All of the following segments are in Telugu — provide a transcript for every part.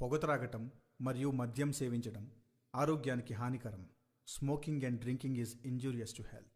పొగ త్రాగటం మరియు మద్యం సేవించడం ఆరోగ్యానికి హానికరం. Smoking and drinking is injurious to health.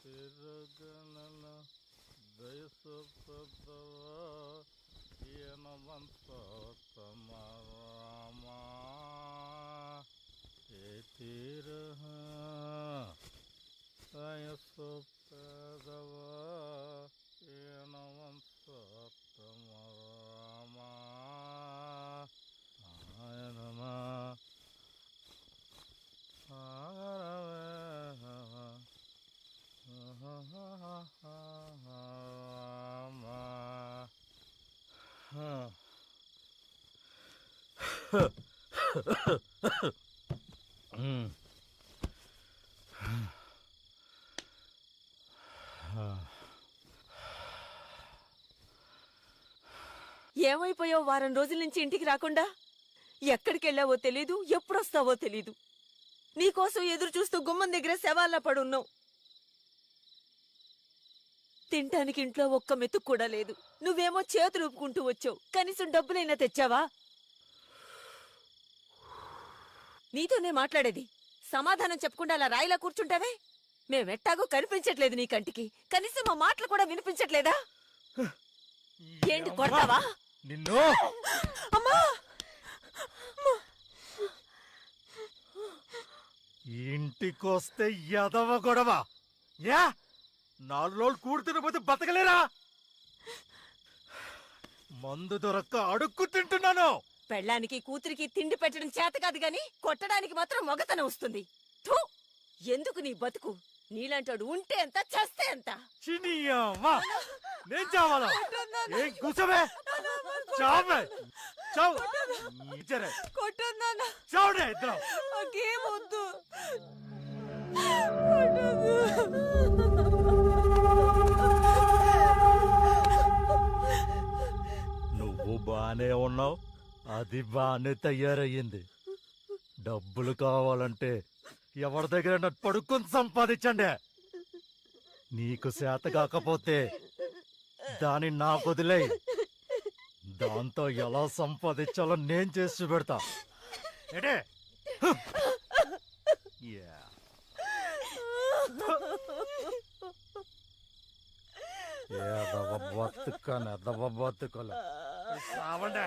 తిరగనల దయసుప్రభవా ఈయనవంతమరామా తీరహ దయసుప్రభవా ఈయనవంతమరామా ఆయనమా ఏమైపోయావు? వారం రోజుల నుంచి ఇంటికి రాకుండా ఎక్కడికెళ్ళావో తెలీదు, ఎప్పుడొస్తావో తెలీదు. నీకోసం ఎదురు చూస్తూ గుమ్మం దగ్గర శవాల్లా పడున్నావు. తింటానికి ఇంట్లో ఒక్క మెతుకు కూడా లేదు. నువ్వేమో చేతులు ఊపుకుంటూ వచ్చావు. కనీసం డబ్బులైనా తెచ్చావా? నీతోనే మాట్లాడేది. సమాధానం చెప్పకుండా అలా రాయిలా కూర్చుంటావే? మేమెట్టాగో కనిపించట్లేదు నీ కంటికి. కనీసం మా మాటలు కూడా వినిపించట్లేదా? ఏంటి కొడతావా? నిన్ను అమ్మా! ఇంటికొస్తే ఎదవ గొడవ. యా 4 రోజులు కూడుతున్నపోతే బతకలేరా? మందు దొరక్క అడుక్కు తింటున్నాను. పెళ్ళానికి కూతురికి తిండి పెట్టడం చేత కాదు గాని కొట్టడానికి మాత్రం మొగతనం వస్తుంది. థూ! ఎందుకు నీ బతుకు? నీలాంటాడు ఉంటే ఎంత, చేస్తే ఎంత? చినియమ్మా నేను చావాలా? ఏం కూసవే? చావే చావు. చావుడే ఇద్దరం. నాకేమొద్దు. నువ్వు బానే ఉన్నావు, అది బానే తయారయ్యింది. డబ్బులు కావాలంటే ఎవరి దగ్గర పడుకుని సంపాదించండి. నీకు చేత కాకపోతే దాన్ని నాకు వదిలేయ్. దాంతో ఎలా సంపాదించాలో నేను చేసి పెడతా. ఏడే ఎదవ బతుకని ఎదవ బతుకలు రావండే.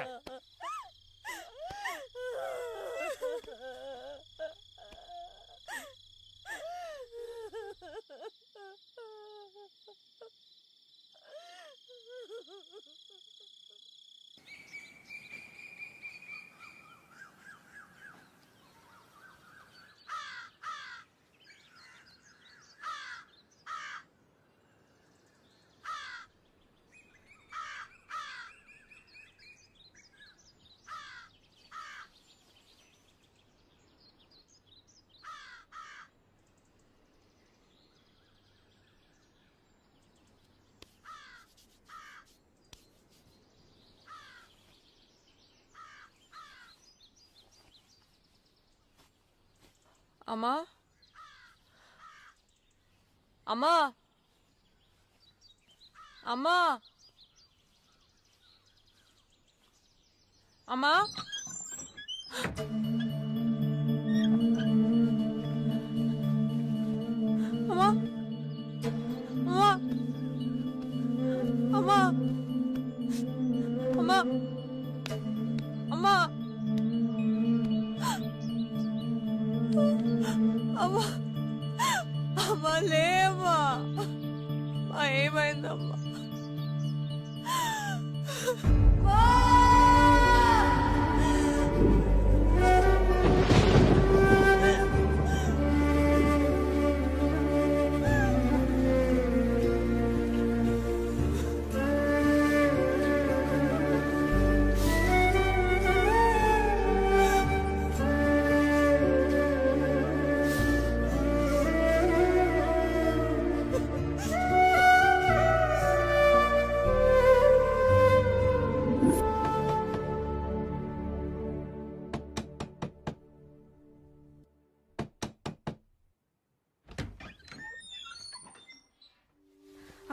అమ్మా, అమ్మా, అమ్మా, అమ్మా అమ్మా అమ్మా అమ్మా అమ్మా అమ్మా అమ్మా లేమ్మా ఏమైందమ్మా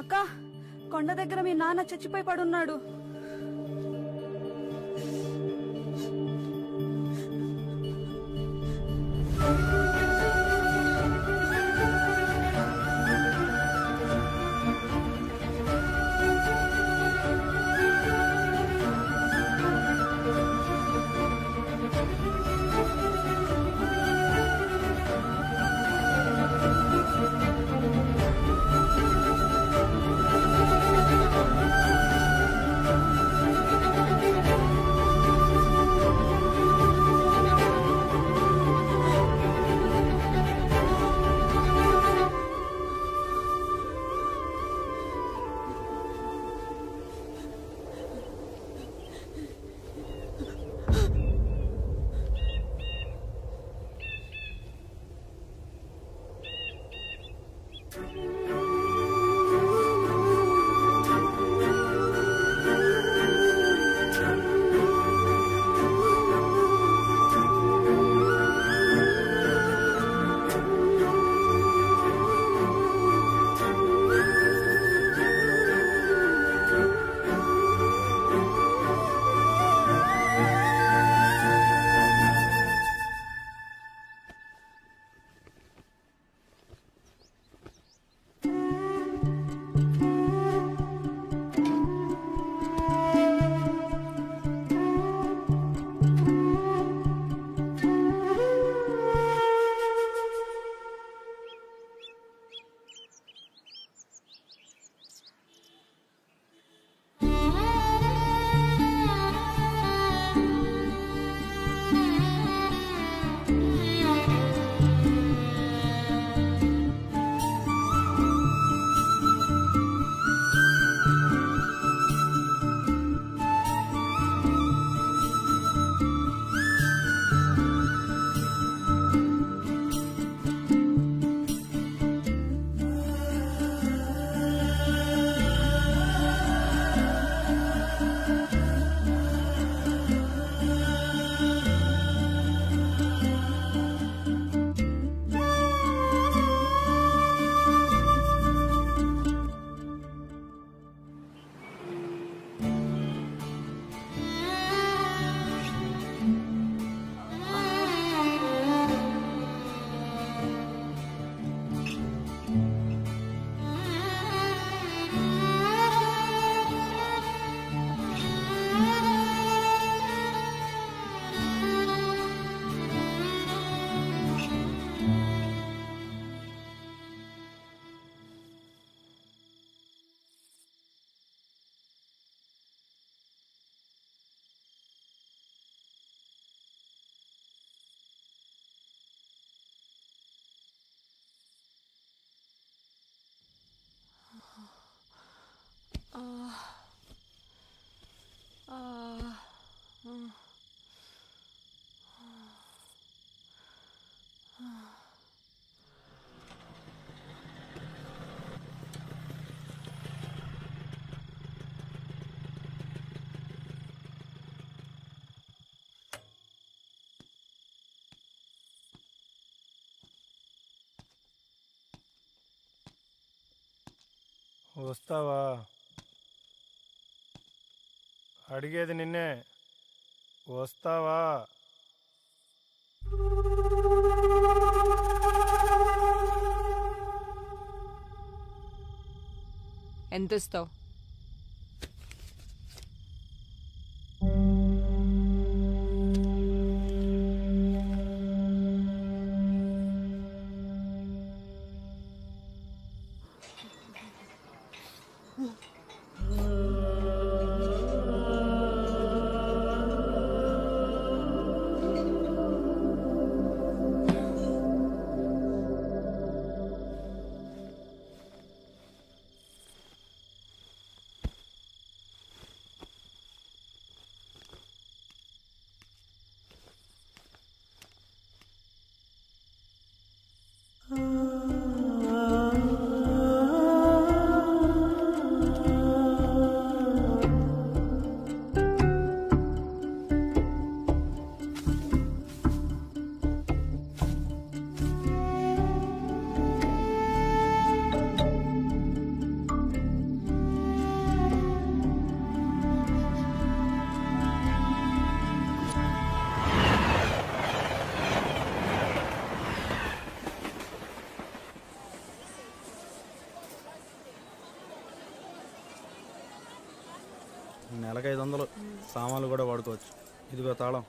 అక్క కొండ దగ్గర మీ నాన్న చచ్చిపోయి పడున్నాడు. వస్తావా? అడిగేది నిన్నే. వస్తావా? ఎంత ఇస్తావు? నెలకు 500 సామాన్లు కూడా వాడుకోవచ్చు. ఇదిగో తాళం.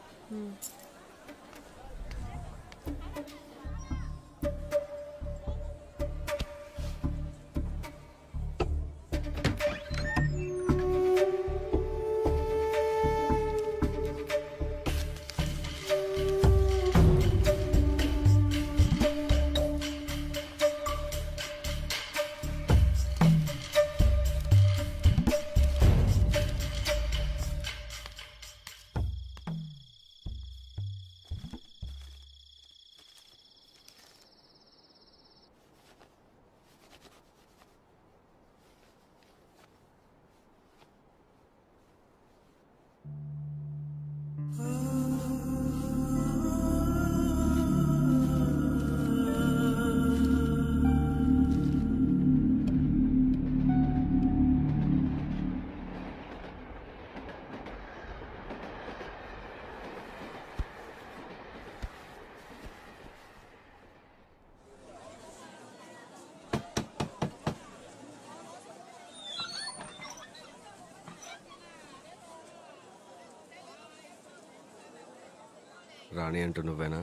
రాణి అంటూ నువ్వేనా?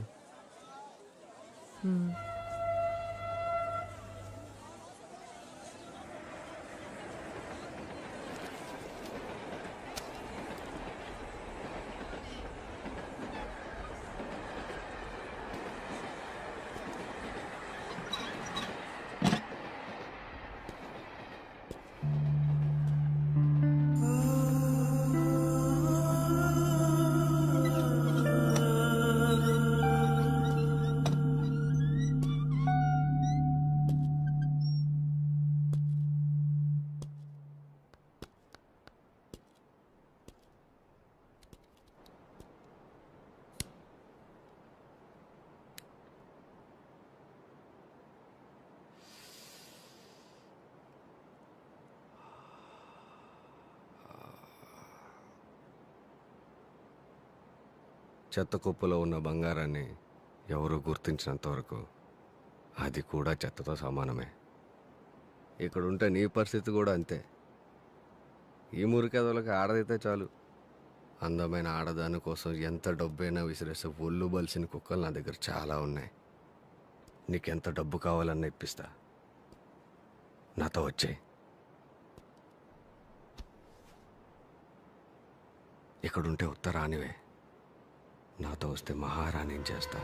చెత్త కుప్పలో ఉన్న బంగారాన్ని ఎవరూ గుర్తించినంత వరకు అది కూడా చెత్తతో సమానమే. ఇక్కడుంటే నీ పరిస్థితి కూడా అంతే. ఈ మురికెదలకు ఆడదైతే చాలు. అందమైన ఆడదాని కోసం ఎంత డబ్బైనా విసిరేస్తే ఒళ్ళు బలిసిన కుక్కలు నా దగ్గర చాలా ఉన్నాయి. నీకెంత డబ్బు కావాలన్నా ఇప్పిస్తా. నాతో వచ్చేయ్. ఇక్కడుంటే ఉత్తరానివే, నాతో వస్తే మహారాణిని చేస్తా.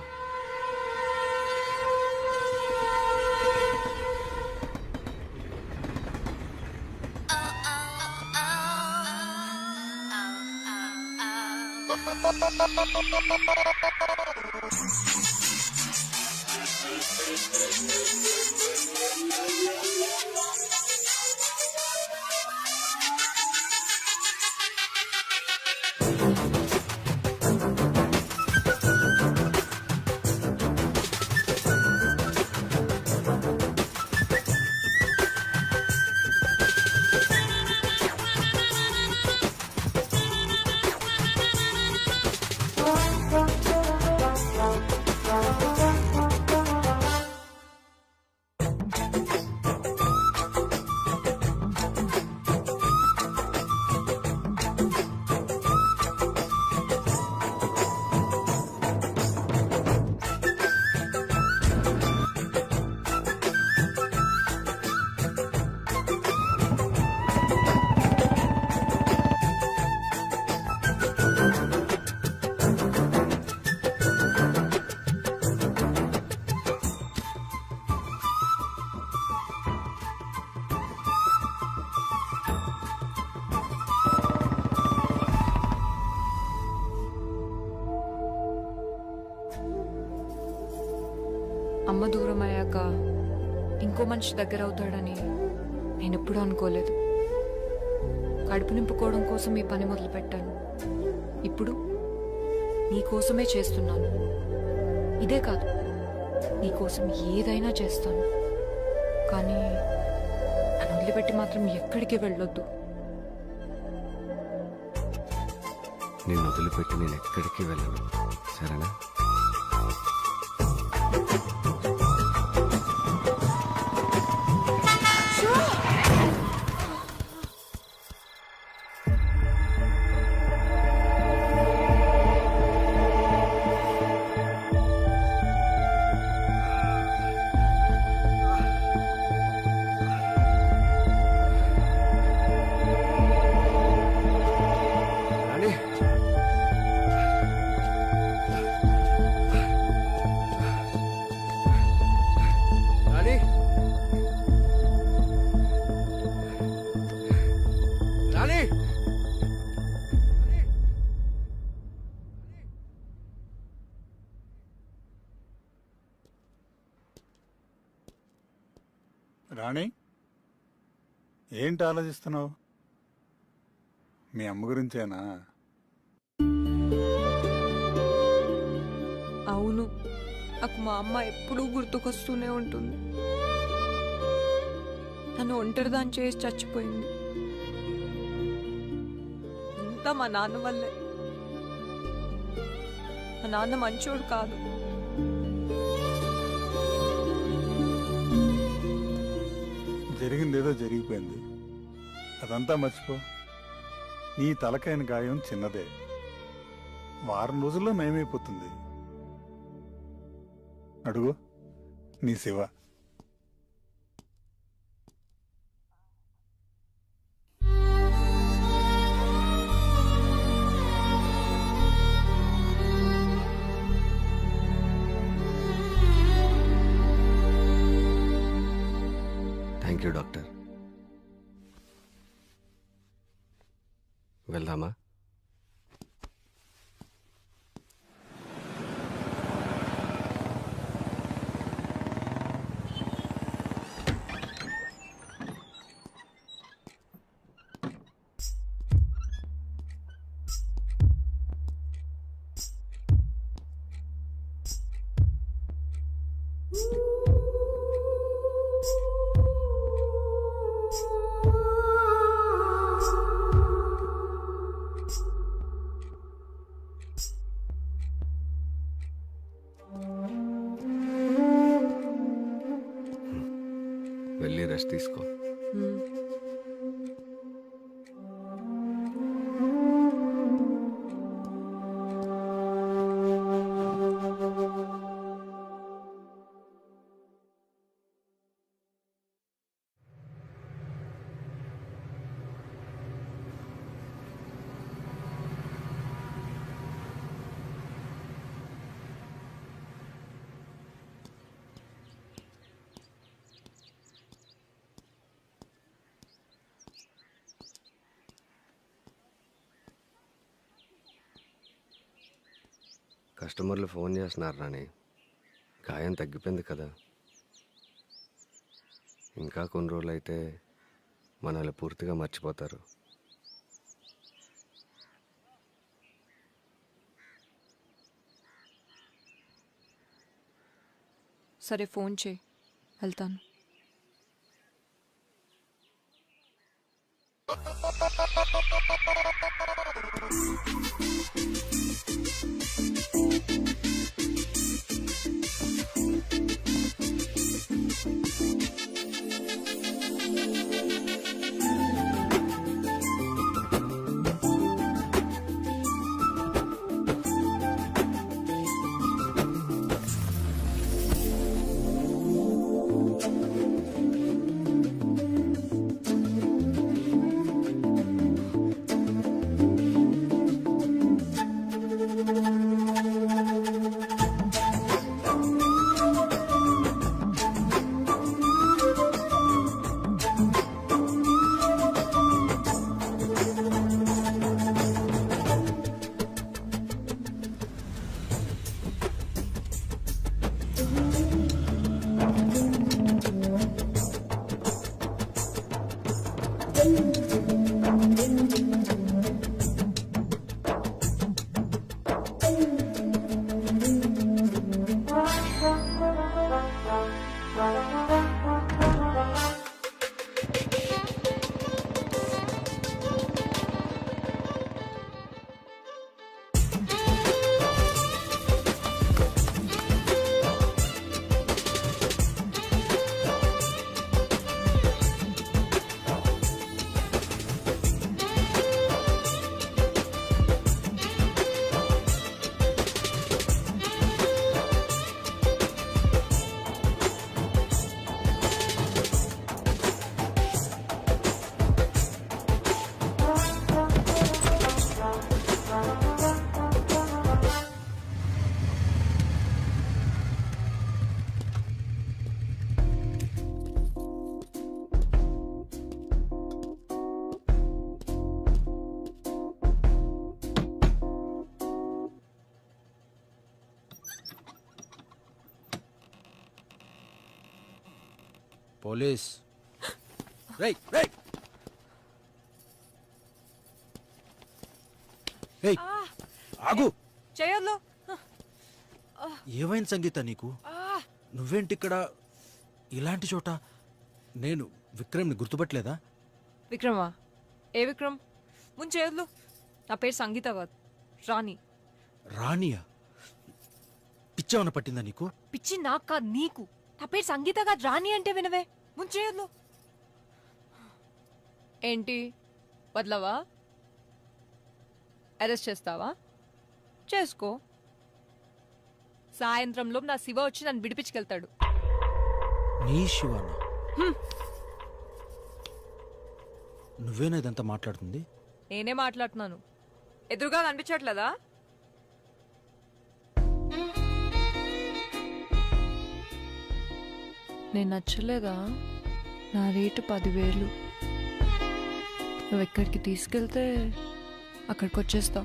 అమ్మ దూరం అయ్యాక ఇంకో మనిషి దగ్గర అవుతాడని నేను ఎప్పుడూ అనుకోలేదు. కడుపు నింపుకోవడం కోసం ఈ పని మొదలు పెట్టాను. ఇప్పుడు నీకోసమే చేస్తున్నాను. ఇదే కాదు, నీకోసం ఏదైనా చేస్తాను. కానీ నన్ను వదిలిపెట్టి మాత్రం ఎక్కడికి వెళ్ళొద్దు. నిన్ను వదిలిపెట్టి నేను ఎక్కడికి వెళ్ళను, సరేనా? రాణి, రాణి, రాణి. రాణి, ఏంటి ఆలోచిస్తున్నావు? మీ అమ్మ గురించేనా? అవును, నాకు మా అమ్మ ఎప్పుడూ గుర్తుకొస్తూనే ఉంటుంది. నన్ను ఒంటరిదాన్ని చేసి చచ్చిపోయింది. అంతా మా నాన్న వల్లే. మా నాన్న మంచోడు కాదు. జరిగిందేదో జరిగిపోయింది, అదంతా మర్చిపో. నీ తలకైన గాయం చిన్నదే, వారం రోజుల్లో నయమైపోతుంది. అడుగు, నీ శివ. Thank you doctor. వెళ్దామా? వెళ్ళి రెస్ట్ తీసుకో. కస్టమర్లు ఫోన్ చేస్తున్నారు రాని, గాయం తగ్గిపోయింది కదా. ఇంకా కొన్ని రోజులు అయితే మనల్ని పూర్తిగా మర్చిపోతారు. సరే, ఫోన్ చేయి, వెళ్తాను. పోలీస్. రేయ్ రేయ్ రేయ్ ఆగు. చేయొద్దు. ఏమైంది సంగీత నీకు? నువ్వేంటి ఇక్కడ ఇలాంటి చోట? నేను విక్రమ్ని గుర్తుపట్టలేదా? విక్రమా? ఏ విక్రమ్? ముందు చేయొద్దు. నా పేరు సంగీత కాదు, రాణి. రాణియా? పిచ్చేమన్నా పట్టిందా నీకు? పిచ్చి నాకు కాదు, నీకు. నా పేరు సంగీత కాదు, రాణి అంటే వినవే. ముందు చేయొద్దు. ఏంటి వదలవా? అరెస్ట్ చేస్తావా? చేసుకో. సాయంత్రంలో నా శివ వచ్చి నన్ను విడిపించుకెళ్తాడు. నీ శివానా? నువ్వేనా ఇదంతా మాట్లాడుతుంది? నేనే మాట్లాడుతున్నాను. ఎదురుగా కనిపించట్లేదా? నేను నచ్చలేదా? నా రేటు 10,000. నువ్వు ఎక్కడికి తీసుకెళ్తే అక్కడికి వచ్చేస్తా.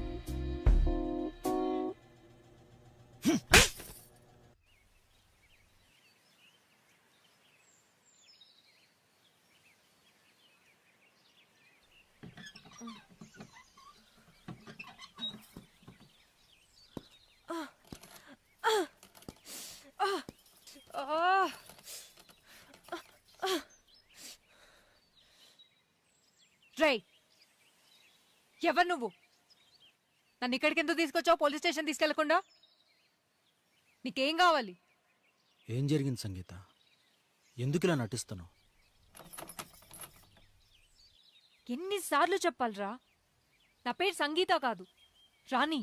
రేయ్, ఎవరు నువ్వు? నన్ను ఇక్కడికి ఎందుకు తీసుకొచ్చావు? పోలీస్ స్టేషన్ తీసుకెళ్లకుండా. నీకేం కావాలి? ఏం జరిగింది సంగీత? ఎందుకు ఇలా నటిస్తున్నావు? ఎన్నిసార్లు చెప్పాలరా? నా పేరు సంగీత కాదు, రాణి.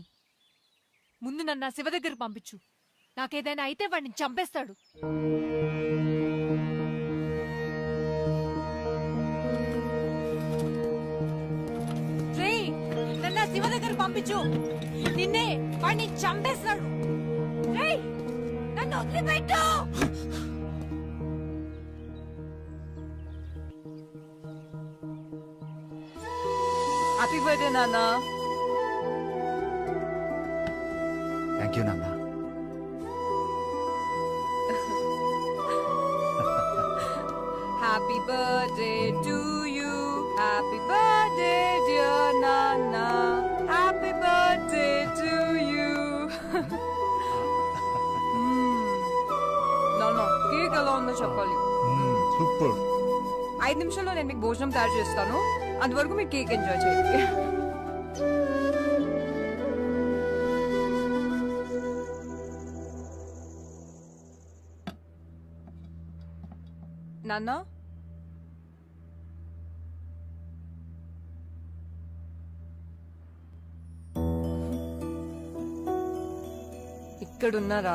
ముందు నన్ను నా శివ దగ్గర పంపించు. నాకేదైనా అయితే వాడిని చంపేస్తాడు. రేయ్, నన్ను నా శివ దగ్గర పంపించు. నిన్నే వాడిని చంపేస్తాడు. రేయ్, నన్ను వదిలిపెట్టు. హ్యాపీ బర్త్డే నాన్న. థ్యాంక్ యూ నాన్న. Happy birthday to you. Happy birthday, dear Nana. Happy birthday to you. నాన్న, కేక్ ఎలా ఉందో చెప్పాలి. సూపర్. 5 నిమిషాల్లో నేను మీకు భోజనం తయారు చేస్తాను. అంతవరకు మీరు కేక్ ఎంజాయ్ చేయండి. నాన్న, ఇక్కడున్నారా?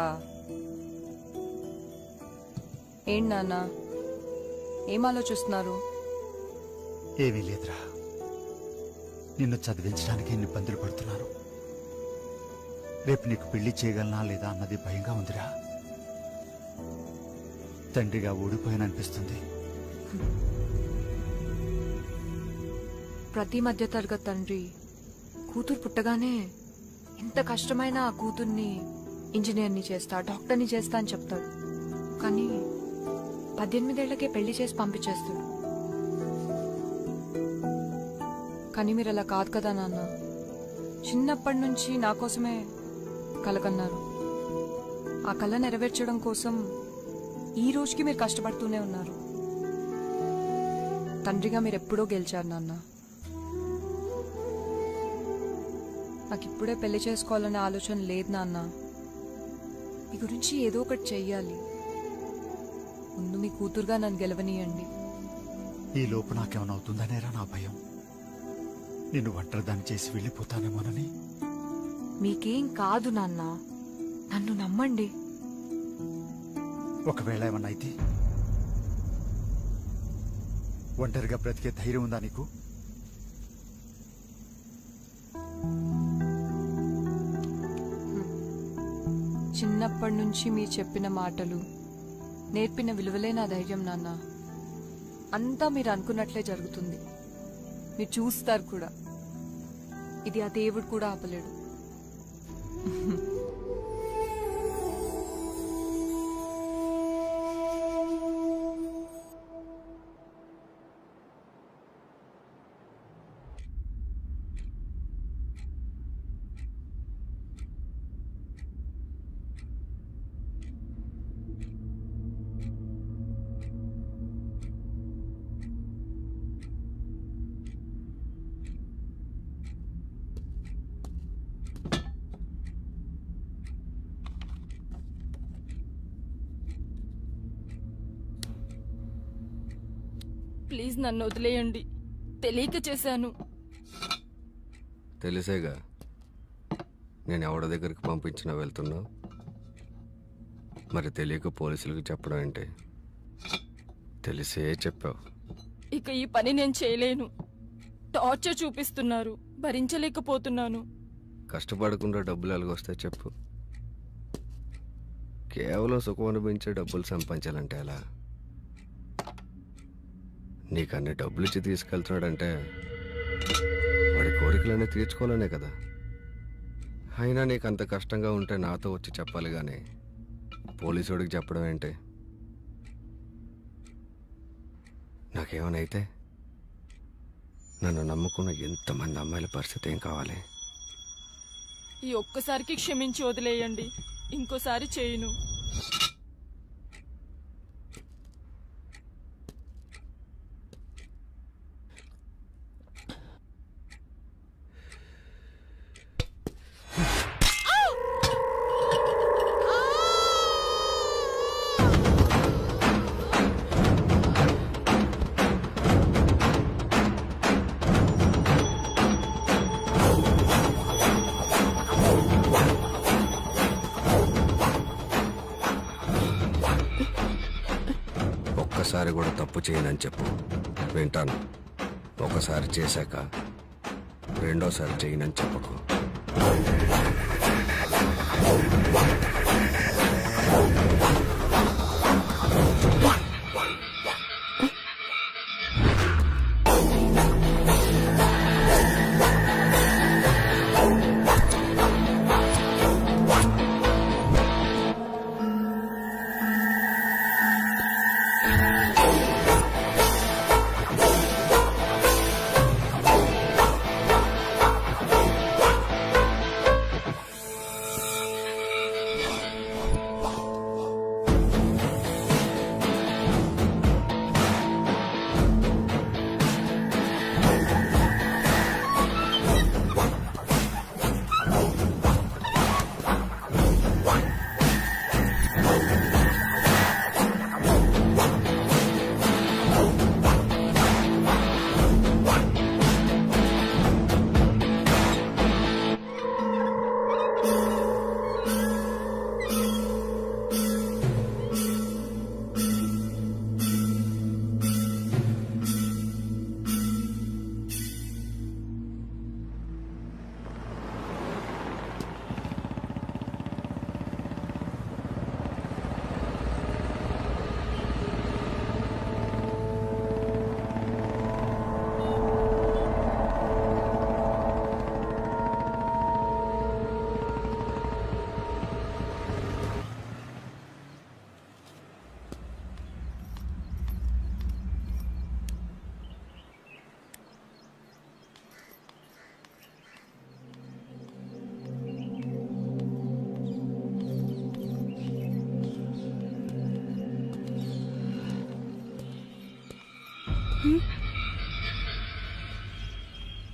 ఏంటి నాన్న, ఏం ఆలోచిస్తున్నారు? ఏమీ లేదురా, నిన్ను చదివించడానికి ఎన్ని ఇబ్బందులు పడుతున్నాను. రేపు నీకు పెళ్లి చేయగలనా లేదా అన్నది భయంగా ఉందిరా. తండ్రిగా ఓడిపోయాననిపిస్తుంది. ప్రతి మధ్యతరగతి తండ్రి కూతురు పుట్టగానే ఎంత కష్టమైనా ఆ కూతుర్ని ఇంజనీర్ని చేస్తా, డాక్టర్ని చేస్తా అని చెప్తాడు. కానీ 18 ఏళ్లకే పెళ్లి చేసి పంపించేస్తాడు. కానీ మీరు అలా కాదు కదా నాన్న. చిన్నప్పటి నుంచి నా కోసమే కల కన్నారు. ఆ కళ నెరవేర్చడం కోసం ఈ రోజుకి మీరు కష్టపడుతూనే ఉన్నారు. తండ్రిగా మీరు ఎప్పుడో గెలిచారు నాన్న. నాకు ఇప్పుడే పెళ్లి చేసుకోవాలనే ఆలోచన లేదు నాన్న. మీ గురించి ఏదో ఒకటి చెయ్యాలి. ముందు మీ కూతురుగా నన్ను గెలవనీయండి. ఈ లోపు నాకేమైనా అవుతుందనేరా నా భయం. నిన్ను ఒంటరిదాన్ని చేసి వెళ్ళిపోతానేమోనని. మీకేం కాదు నాన్న, నన్ను నమ్మండి. ఒకవేళ ఏమన్నా అయితే ఒంటరిగా బ్రతికే ధైర్యం ఉందా నీకు? చిన్నప్పటి నుంచి మీరు చెప్పిన మాటలు, నేర్పిన విలువలే నా ధైర్యం నాన్న. అంతా మీరు అనుకున్నట్లే జరుగుతుంది. మీరు చూస్తారు కూడా. ఇది ఆ దేవుడు కూడా ఆపలేడు. ప్లీజ్ నన్ను వదిలేయండి. తెలియక చేశాను. తెలిసేగా నేను ఎవరి దగ్గరికి పంపించినా వెళ్తున్నావు. మరి తెలియక పోలీసులకు చెప్పడం ఏంటి? తెలిసే చెప్పావు. ఇక ఈ పని నేను చేయలేను. టార్చర్ చూపిస్తున్నారు, భరించలేకపోతున్నాను. కష్టపడకుండా డబ్బులు ఎలాగొస్తాయి చెప్పు. కేవలం సుఖం అనిపించే డబ్బులు సంపాదించాలంటే ఎలా? నీకు అన్ని డబ్బులు ఇచ్చి తీసుకెళ్తున్నాడంటే వాడి కోరికలన్నీ తీర్చుకోవాలనే కదా. అయినా నీకు అంత కష్టంగా ఉంటే నాతో వచ్చి చెప్పాలి కానీ పోలీసుడికి చెప్పడం ఏంటి? నాకేమైనా అయితే నన్ను నమ్ముకున్న ఎంతమంది అమ్మాయిల పరిస్థితి ఏం కావాలి? ఈ ఒక్కసారికి క్షమించి వదిలేయండి. ఇంకోసారి చేయను. ఒక్కసారి కూడా తప్పు చేయనని చెప్పు, వింటాను. ఒకసారి చేశాక రెండోసారి చేయనని చెప్పకు.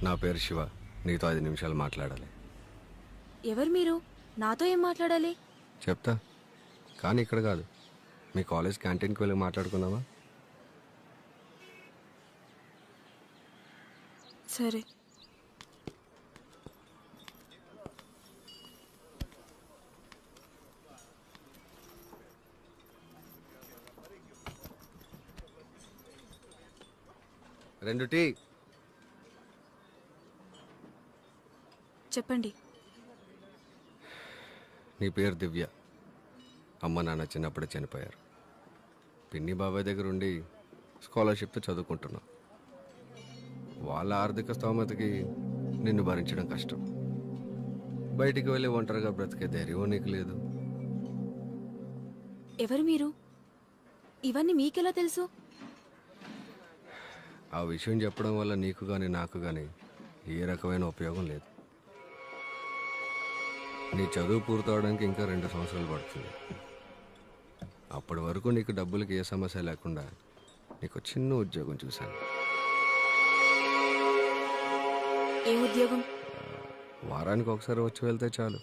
నా పేరు శివ. నీతో 5 నిమిషాలు మాట్లాడాలి. ఎవరు మీరు? నాతో ఏం మాట్లాడాలి? చెప్తా, కానీ ఇక్కడ కాదు. మీ కాలేజ్ క్యాంటీన్కి వెళ్ళి మాట్లాడుకుందామా? సరే. రెండు టీ. చెప్పండి. నీ పేరు దివ్య. అమ్మ నాన్న చిన్నప్పుడే చనిపోయారు. పిన్ని బాబాయ్ దగ్గర ఉండి స్కాలర్షిప్తో చదువుకుంటున్నావు. వాళ్ళ ఆర్థిక స్తోమతకి నిన్ను భరించడం కష్టం. బయటికి వెళ్ళి ఒంటరిగా బ్రతికే ధైర్యం నీకు లేదు. ఎవరు మీరు? ఇవన్నీ మీకెలా తెలుసు? ఆ విషయం చెప్పడం వల్ల నీకు కానీ నాకు కానీ ఏ రకమైన ఉపయోగం లేదు. నీ చదువు పూర్తవడానికి ఇంకా 2 సంవత్సరాలు పడుతుంది. అప్పటి వరకు నీకు డబ్బులకి ఏ సమస్య లేకుండా నీకు చిన్న ఉద్యోగం చూశాను. ఏ ఉద్యోగం? వారానికి ఒకసారి వచ్చి వెళ్తే చాలు.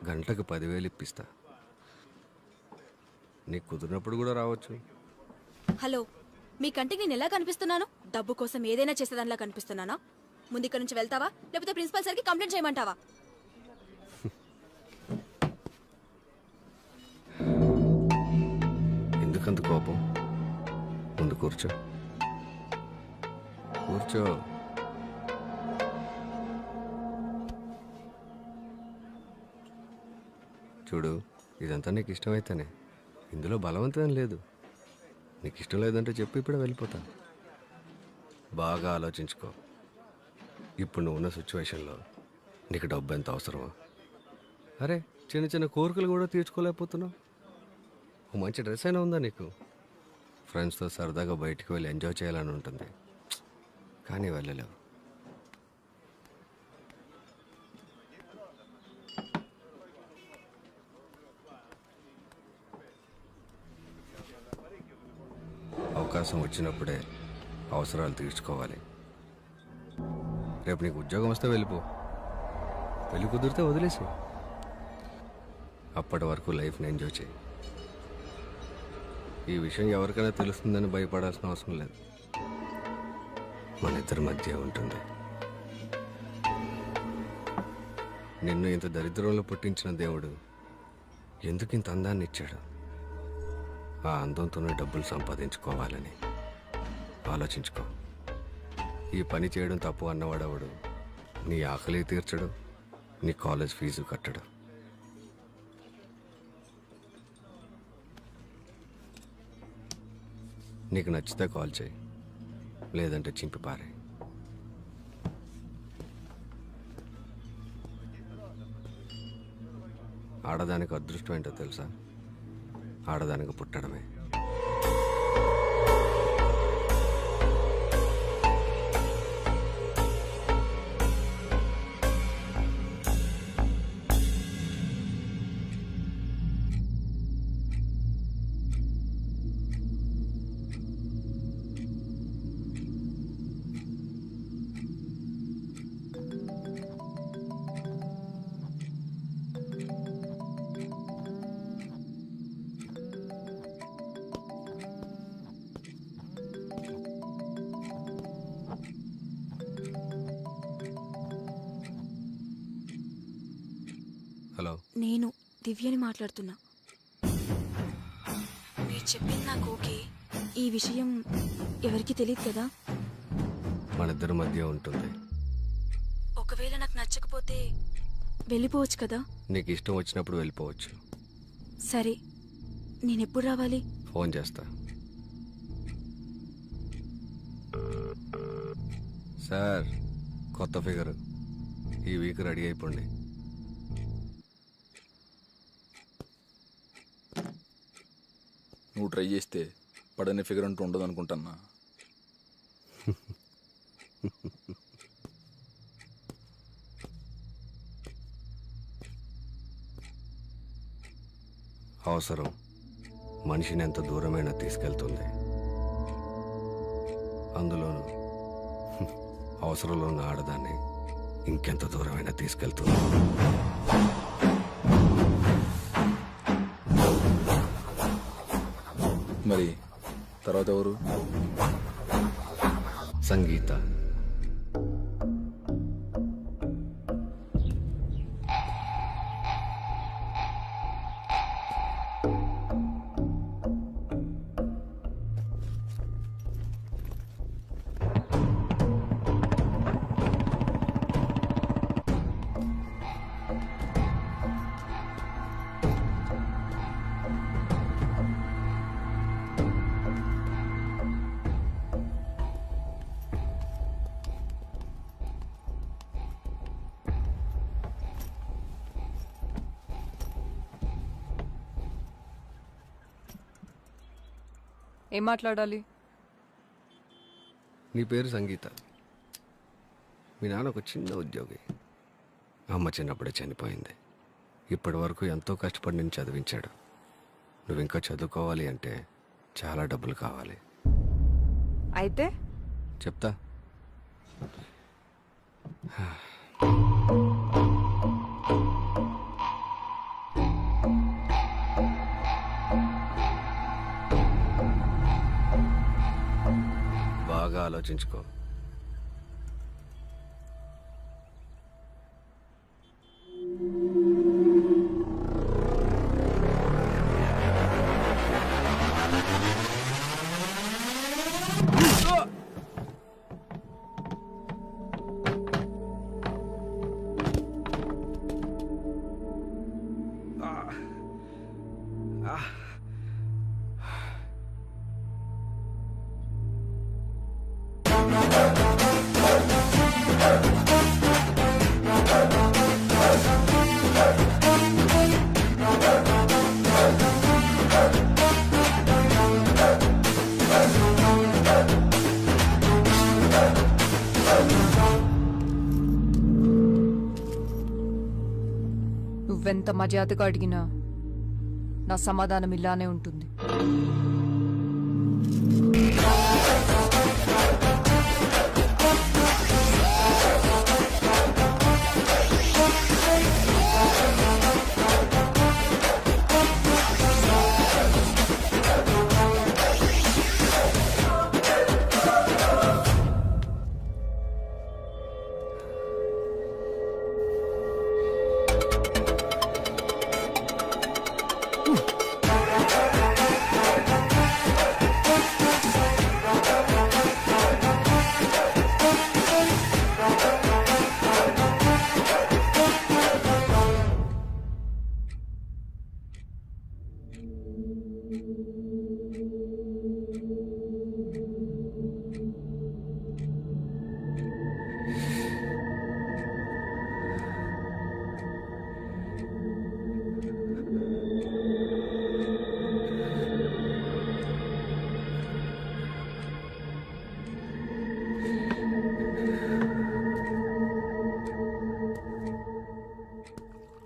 గంటకు 10,000 ఇప్పిస్తా. నీకు కుదిరినప్పుడు కూడా రావచ్చు. హలో, మీ కంటికి నేను ఎలా కనిపిస్తున్నాను? డబ్బు కోసం ఏదైనా చేసేదానిలా కనిపిస్తున్నానా? ముందు ఇక్కడ నుంచి వెళ్తావా, లేకపోతే ప్రిన్సిపల్ సార్కి కంప్లైంట్ చేయమంటావా? ఎందుకంత కోపం? ముందు కూర్చో. కూర్చో. చూడు, ఇదంతా నీకు ఇష్టమైతేనే. ఇందులో బలవంతం లేదు. నీకు ఇష్టం లేదంటే చెప్పి ఇప్పుడే వెళ్ళిపోతాను. బాగా ఆలోచించుకో. ఇప్పుడు నువ్వు ఉన్న సిచ్యువేషన్లో నీకు డబ్బు ఎంత అవసరమా? అరే, చిన్న చిన్న కోరికలు కూడా తీర్చుకోలేకపోతున్నావు. ఓ మంచి డ్రెస్ అయినా ఉందా నీకు? ఫ్రెండ్స్తో సరదాగా బయటికి వెళ్ళి ఎంజాయ్ చేయాలని ఉంటుంది, కానీ వెళ్ళలేవు. అవకాశం వచ్చినప్పుడే అవసరాలు తీర్చుకోవాలి. రేపు నీకు ఉద్యోగం వస్తే వెళ్ళిపో, పెళ్ళి కుదిరితే వదిలేసి. అప్పటి వరకు లైఫ్ని ఎంజాయ్ చేయి. ఈ విషయం ఎవరికైనా తెలుస్తుందని భయపడాల్సిన అవసరం లేదు. మన ఇద్దరి మధ్య ఉంటుంది. నిన్ను ఇంత దరిద్రంలో పుట్టించిన దేవుడు ఎందుకు ఇంత అందాన్ని ఇచ్చాడు? ఆ అందంతోనే డబ్బులు సంపాదించుకోవాలని ఆలోచించుకో. ఈ పని చేయడం తప్పు అన్నవాడవడు నీ ఆకలి తీర్చడు, నీ కాలేజ్ ఫీజు కట్టడు. నీకు నచ్చితే కాల్ చేయి, లేదంటే చింపి పారే. ఆడదానికి అదృష్టం ఏంటో తెలుసా? ఆడదానికి పుట్టడమే. హలో, నేను దివ్యని మాట్లాడుతున్నా. మీరు చెప్పింది నాకు ఓకే. ఈ విషయం ఎవరికి తెలియదు కదా? మన ఇద్దరి మధ్య ఉంటుంది. ఒకవేళ నాకు నచ్చకపోతే వెళ్ళిపోవచ్చు కదా? నీకు ఇష్టం వచ్చినప్పుడు వెళ్ళిపోవచ్చు. సరే, నేనెప్పుడు రావాలి? ఫోన్ చేస్తా. సార్, కొత్త ఫిగర్ ఈ వీక్ రెడీ అయిపోండి. నువ్వు ట్రై చేస్తే పడని ఫిగర్ అంటూ ఉండదు అనుకుంటున్నా. అవసరం మనిషిని ఎంత దూరమైనా తీసుకెళ్తుంది. అందులోనూ అవసరంలో ఉన్న ఆడదాన్ని ఇంకెంత దూరమైనా తీసుకెళ్తుంది. మరి తర్వాత ఎవరు? సంగీత. ఏం మాట్లాడాలి? నీ పేరు సంగీత. మీ నాన్న ఒక చిన్న ఉద్యోగి. అమ్మ చిన్నప్పుడే చనిపోయింది. ఇప్పటి వరకు ఎంతో కష్టపడి నేను చదివించాడు. నువ్వు ఇంకా చదువుకోవాలి అంటే చాలా డబ్బులు కావాలి. అయితే చెప్తా. బాగా ఆలోచించుకో. నువ్వెంత మర్యాదగా అడిగినా నా సమాధానం ఇలానే ఉంటుంది.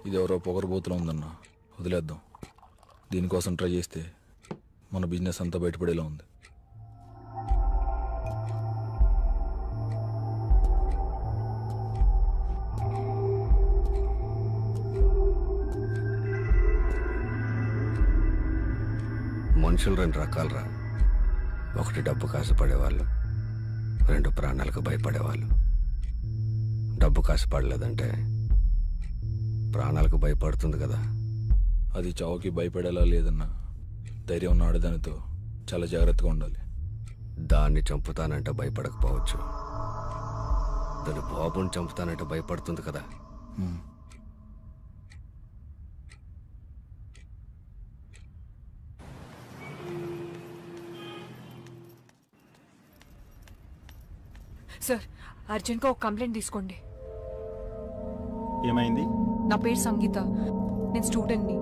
ఇది ఎవరో పొగరబోతులో ఉందన్న, వదిలేద్దాం. దీనికోసం ట్రై చేస్తే మన బిజినెస్ అంతా బయటపడేలా ఉంది. మనుషులు రెండు రకాలరా. ఒకటి డబ్బు కాసుపడేవాళ్ళు, రెండు ప్రాణాలకు భయపడేవాళ్ళు. డబ్బు కాసుపడలేదంటే ప్రాణాలకు భయపడుతుంది కదా. అది చావుకి భయపడేలా లేదన్నా. ధైర్యం ఉన్న ఆడదానితో చాలా జాగ్రత్తగా ఉండాలి. దాన్ని చంపుతానంటే భయపడకపోవచ్చు, దాని బాబుని చంపుతానంటే భయపడుతుంది కదా. సార్, అర్జెంట్గా ఒక కంప్లైంట్ తీసుకోండి. ఏమైంది? నా పేరు సంగీత, నేను స్టూడెంట్ని.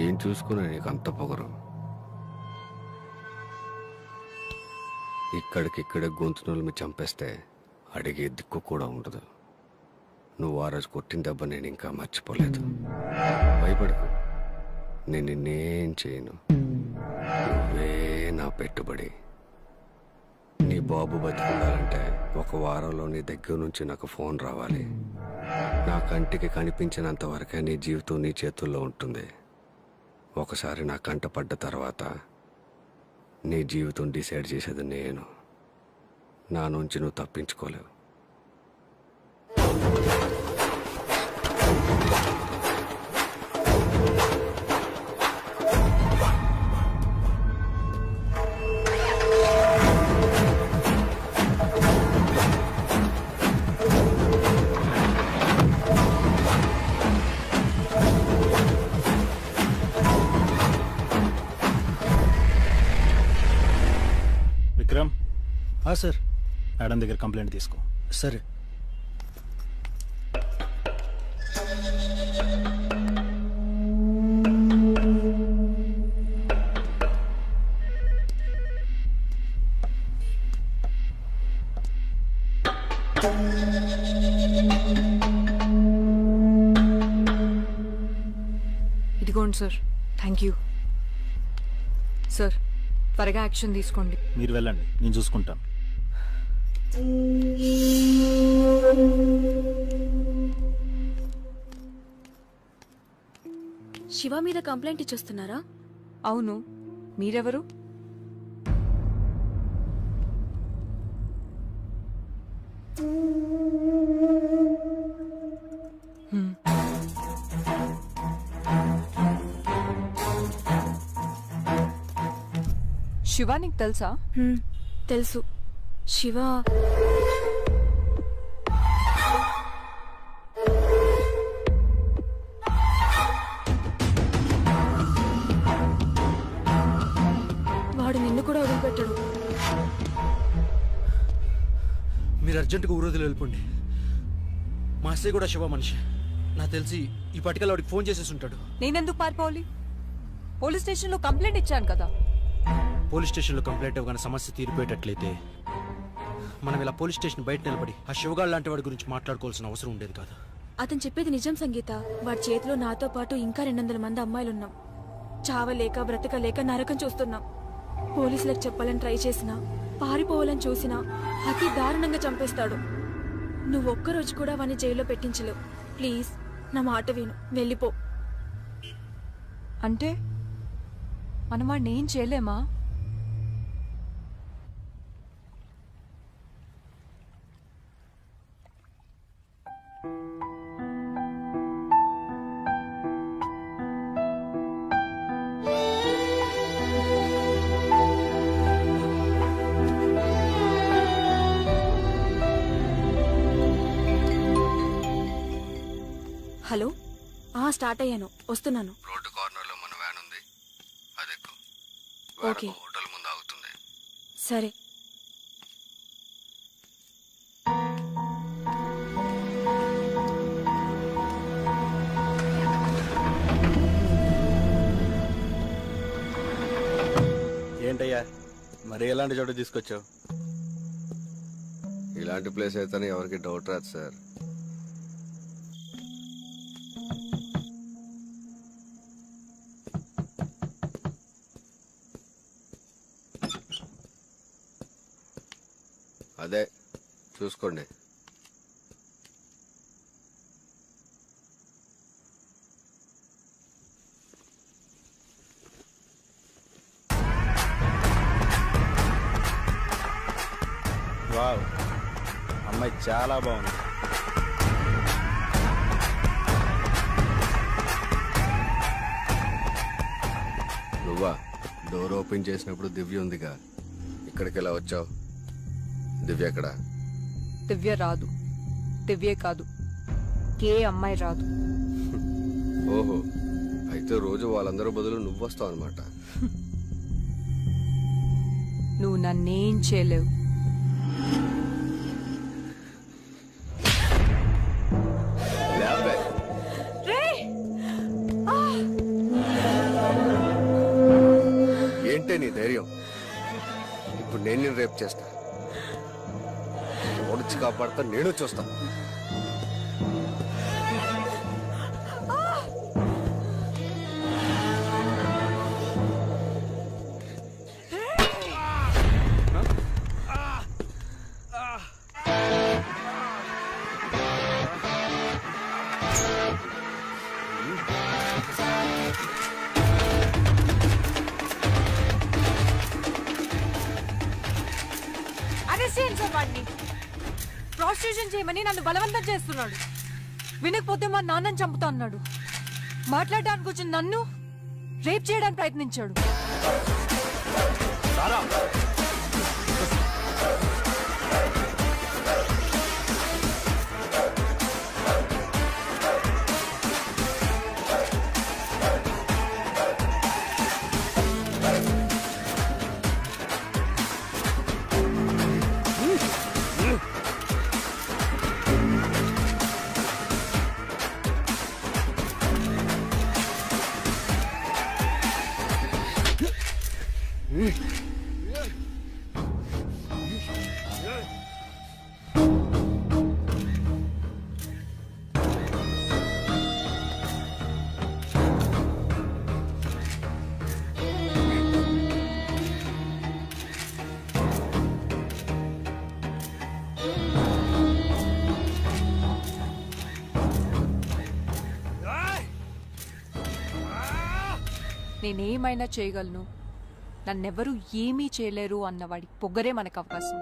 ఏం చూసుకున్నా నీకు అంత పొగరు? ఇక్కడికిక్కడే గొంతునోళ్ళు మీ చంపేస్తే అడిగే దిక్కు కూడా ఉండదు. నువ్వు ఆ రోజు కొట్టిన దెబ్బ నేను ఇంకా మర్చిపోలేదు. భయపడకు, నేను నిన్నేం చేయను. నువ్వే నా పెట్టుబడి. నీ బాబు బతికుండాలంటే 1 వారంలో నీ దగ్గర నుంచి నాకు ఫోన్ రావాలి. నా కంటికి కనిపించినంత వరకే నీ జీవితం నీ చేతుల్లో ఉంటుంది. ఒకసారి నా కంట పడ్డ తర్వాత నీ జీవితం డిసైడ్ చేసేది నేను. నా నుంచి నువ్వు తప్పించుకోలేవు. విక్రమ్, సార్. మేడం దగ్గర కంప్లైంట్ తీసుకో. సరే. ఇదిగోండి సార్. Thank you sir. త్వరగా యాక్షన్ తీసుకోండి. మీరు వెళ్ళండి, నేను చూసుకుంటాను. శివ మీద కంప్లైంట్ ఇచ్చొస్తున్నారా? అవును, మీరెవరు? శివ నీకు తెలుసా? తెలుసు. శివ వాడు నిన్ను కూడా వదిలిపెట్టాడు. మీరు అర్జెంటుగా ఊరోజులు వెళ్ళిపోండి. మా అస్సయ్య కూడా శివ మనిషి. నాకు తెలిసి ఈ పటికల్ వాడికి ఫోన్ చేసేసి ఉంటాడు. నేనెందుకు పారిపోవాలి? పోలీస్ స్టేషన్లో కంప్లైంట్ ఇచ్చాను కదా. పోలీస్ స్టేషన్లో కంప్లైంట్ ఇవ్వగానే సమస్య తీరిపోయేటట్లయితే మనం ఇలా పోలీస్ స్టేషన్ బయట నిలబడి ఆ శివగాడు లాంటి వాడి గురించి మాట్లాడుకోవాల్సిన అవసరం ఉండేది కాదు. అతను చెప్పేది నిజం సంగీత. వాడి చేతిలో నాతో పాటు ఇంకా 200 మంది అమ్మాయిలున్నాం. చావలేక బ్రతకలేక నరకం చూస్తున్నాం. పోలీసులకు చెప్పాలని ట్రై చేసినా, పారిపోవాలని చూసినా అతి దారుణంగా చంపేస్తాడు. నువ్వు ఒక్కరోజు కూడా వాడిని జైల్లో పెట్టించలేవు. ప్లీజ్ నా మాట విను, వెళ్ళిపో. అంటే మనం వాడిని ఏం చేయలేమా? హలో, స్టార్ట్ అయ్యాను, వస్తున్నాను. రోడ్డు కార్నర్లో మన వ్యాన్ ఉంది, అది ఎక్కు. ఓకే. హోటల్ ముందు ఆగుతుంది. సరే. ఏంటయ్యా మరి ఎలాంటి చోట తీసుకొచ్చావు? ఇలాంటి ప్లేస్ అయితేనే ఎవరికి డౌట్ రాదు సార్. అదే చూసుకోండి. వావ్, అమ్మాయి చాలా బాగుంది. నువ్వా? డోర్ ఓపెన్ చేసినప్పుడు దివ్య ఉందిగా, ఇక్కడికి ఎలా వచ్చావు? దివ్య ఎక్కడ? దివ్య రాదు. దివ్యే కాదు, ఏ అమ్మాయి రాదు. ఓహో, అయితే రోజు వాళ్ళందరూ బదులు నువ్వు వస్తావు అనమాట. నువ్వు నన్నేం చేయలేవు. ఏంటే నీ ధైర్యం? ఇప్పుడు నేను రేపు చేస్తా, ఓడిచి కాపాడతా, నేను చూస్తా. ప్రాస్టిట్యూషన్ చేయమని నన్ను బలవంతం చేస్తున్నాడు. వినకపోతే మా నాన్నని చంపుతా అన్నాడు. మాట్లాడడానికి వచ్చిన నన్ను రేప్ చేయడానికి ప్రయత్నించాడు. నేనేమైనా చేయగలను, నన్నెవరూ ఏమీ చేయలేరు అన్నవాడి పొగరే మనకు అవకాశం.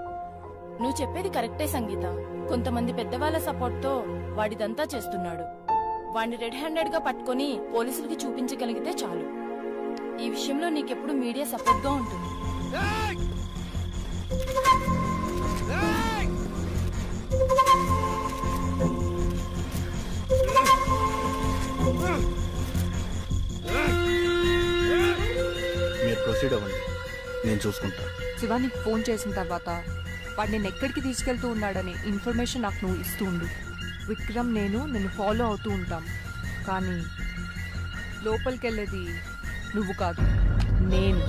నువ్వు చెప్పేది కరెక్టే సంగీత. కొంతమంది పెద్దవాళ్ల సపోర్ట్ తో వాడిదంతా చేస్తున్నాడు. వాడిని రెడ్ హ్యాండెడ్ గా పట్టుకుని పోలీసులకి చూపించగలిగితే చాలు. ఈ విషయంలో నీకెప్పుడు మీడియా సపోర్ట్ గా ఉంటుంది. మీరు ప్రొసీడ్ అవ్వండి, నేను చూసుకుంటా. శివానికి ఫోన్ చేసిన తర్వాత వాడు నేను ఎక్కడికి తీసుకెళ్తూ ఉన్నాడనే ఇన్ఫర్మేషన్ నాకు నువ్వు ఇస్తూ ఉండు. విక్రమ్ నేను నిన్ను ఫాలో అవుతూ ఉంటాం, కానీ లోపలికి వెళ్ళేది నువ్వు కాదు, నేను.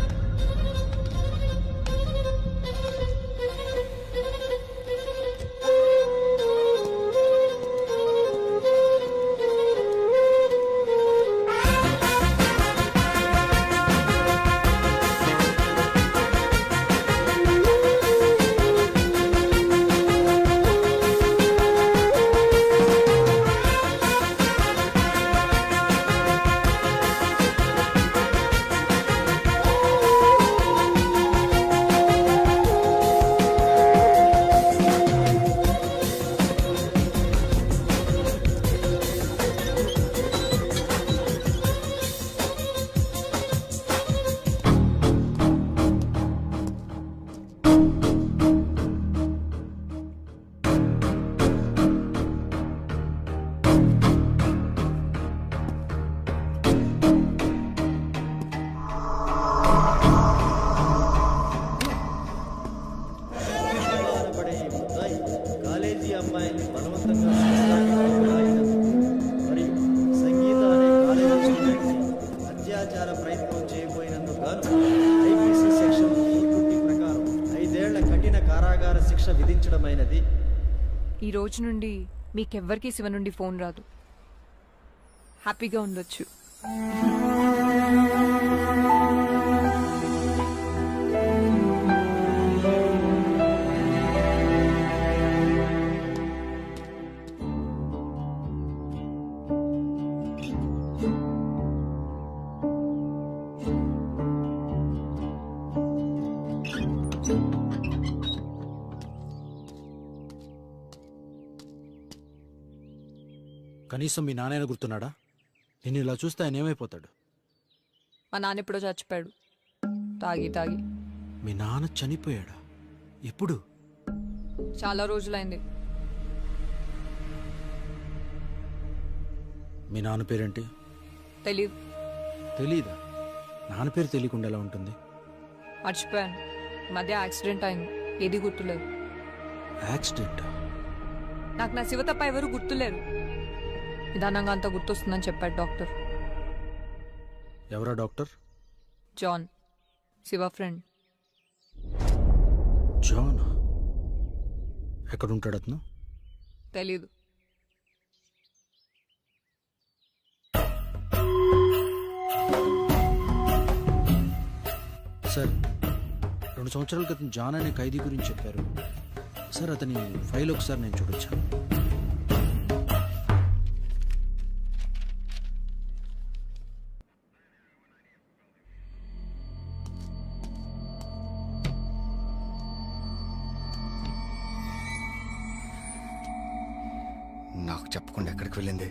ఈ రోజు నుండి మీకెవ్వరికీ శివ నుండి ఫోన్ రాదు. హ్యాపీగా ఉండొచ్చు. కనీసం మీ నాన్న గుర్తున్నాడా? నేను ఇలా చూస్తే ఆయన ఏమైపోతాడు? మా నాన్న ఎప్పుడో చచ్చిపోయాడు, తాగి తాగి. మీ నాన్న చనిపోయాడా? ఎప్పుడు? చాలా రోజులైంది. మీ నాన్న పేరేంటి? తెలీదు. తెలీదా? నాన్న పేరు తెలియకుండా ఎలా ఉంటుంది? మర్చిపోయాను. మధ్య యాక్సిడెంట్ అయింది, ఏది గుర్తులేదు. యాక్సిడెంట్? నాకు నా శివ తప్ప ఎవరు గుర్తులేరు. నిదానంగా అంతా గుర్తొస్తుందని చెప్పాడు డాక్టర్. ఎవరా doctor? John, Shiva friend. John? ఎక్కడుంటాడు అతను? తెలీదు. సార్, 2 సంవత్సరాల క్రితం జాన్ అనే ఖైదీ గురించి చెప్పారు సార్. అతని ఫైల్ ఒకసారి నేను చూడొచ్చా? నాకు చెప్పకుండా ఎక్కడికి వెళ్ళింది?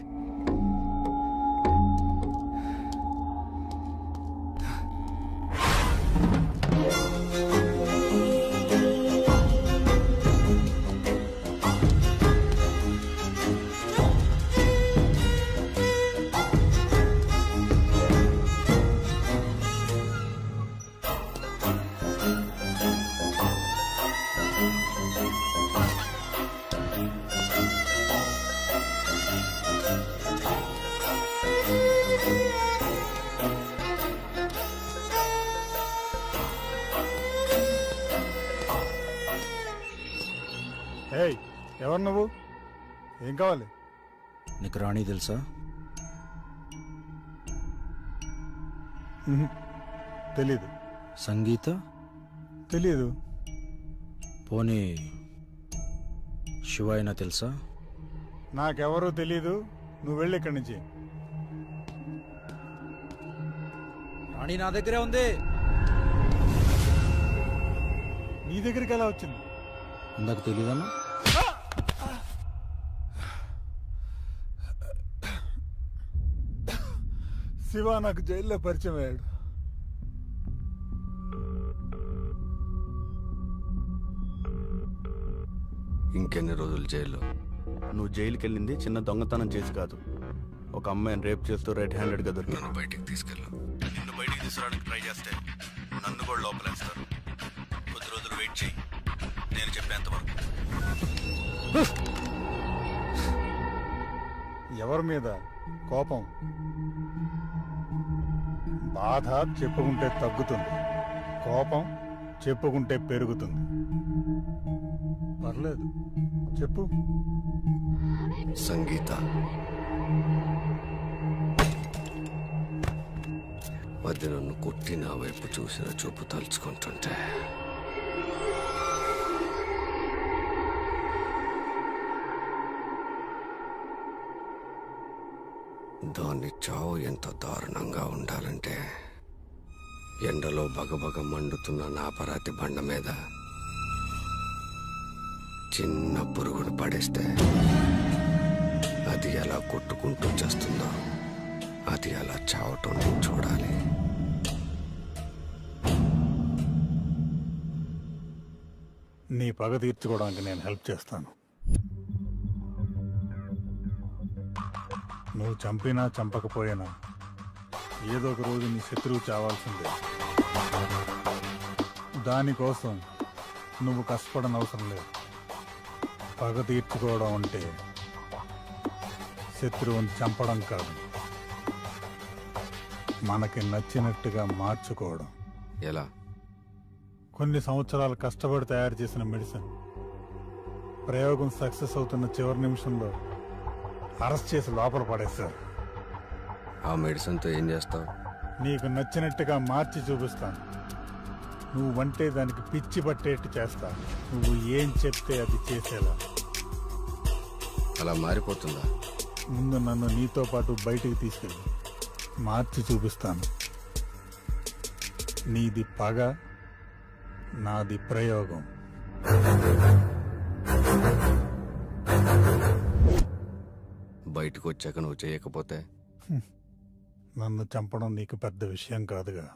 ఏయ్, ఎవరు నువ్వు? ఏం కావాలి? నీకు రాణి తెలుసా? తెలీదు. సంగీత? తెలీదు. పోనీ శివ అయినా తెలుసా? నాకెవరూ తెలీదు. నువ్వు వెళ్ళి ఇక్కడి నుంచి. మణి నా దగ్గరే ఉంది. నీ దగ్గరికి ఎలా వచ్చింది? ఇందాక తెలీదన్నా. శివ నాకు జైల్లో పరిచయం అయ్యాడు. ఇంకెన్ని రోజులు జైల్లో? నువ్వు జైలుకి వెళ్ళింది చిన్న దొంగతనం చేసి కాదు, ఒక అమ్మాయిని రేప్ చేస్తూ రెడ్ హ్యాండెడ్గా దొరికి. నన్ను బయటికి తీసుకెళ్ళు. నిన్ను బయటికి తీసుకురావడానికి ట్రై చేస్తే నన్ను కూడా లోపలేస్తారు. కొద్ది రోజులు వెయిట్ చేయి, నేను చెప్పేంత వరకు. ఎవరి మీద కోపం? బాధ చెప్పుకుంటే తగ్గుతుంది, కోపం చెప్పుకుంటే పెరుగుతుంది. పర్లేదు, చెప్పు. సంగీత, అది నన్ను కొట్టి నా వైపు చూసిన చూపు తలుచుకుంటుంటే దాన్ని చావు ఎంత దారుణంగా ఉండాలంటే ఎండలో బగబగ మండుతున్న నా పరాతి బండ మీద చిన్న పురుగును పడేస్తే అది ఎలా కొట్టుకుంటూ చేస్తుందో అది అలా చావటం నేను చూడాలి. నీ పగ తీర్చుకోవడానికి నేను హెల్ప్ చేస్తాను. నువ్వు చంపినా చంపకపోయినా ఏదో ఒక రోజు నీ శత్రువు చావాల్సిందే. దానికోసం నువ్వు కష్టపడనవసరం లేదు. పగ తీర్చుకోవడం అంటే శత్రువుని చంపడం కాదు, మనకి నచ్చినట్టుగా మార్చుకోవడం. ఎలా? కొన్ని సంవత్సరాలు కష్టపడి తయారు చేసిన మెడిసిన్ ప్రయోగం సక్సెస్ అవుతున్న చివరి నిమిషంలో అరెస్ట్ చేసి లోపల పడేశారు. ఆ మెడిసిన్తో ఏం చేస్తావు? నీకు నచ్చినట్టుగా మార్చి చూపిస్తాను. నువ్వంటే దానికి పిచ్చి పట్టేట్టు చేస్తాను. నువ్వు ఏం చెప్తే అది చేసేలా. అలా మారిపోతుందా? ముందు నన్ను నీతో పాటు బయటికి తీసుకెళ్ళి మార్చి చూపిస్తాను. నీది పగ, నాది ప్రయోగం. బయటకు వచ్చాక నువ్వు చేయకపోతే? నన్ను చంపడం నీకు పెద్ద విషయం కాదుగా.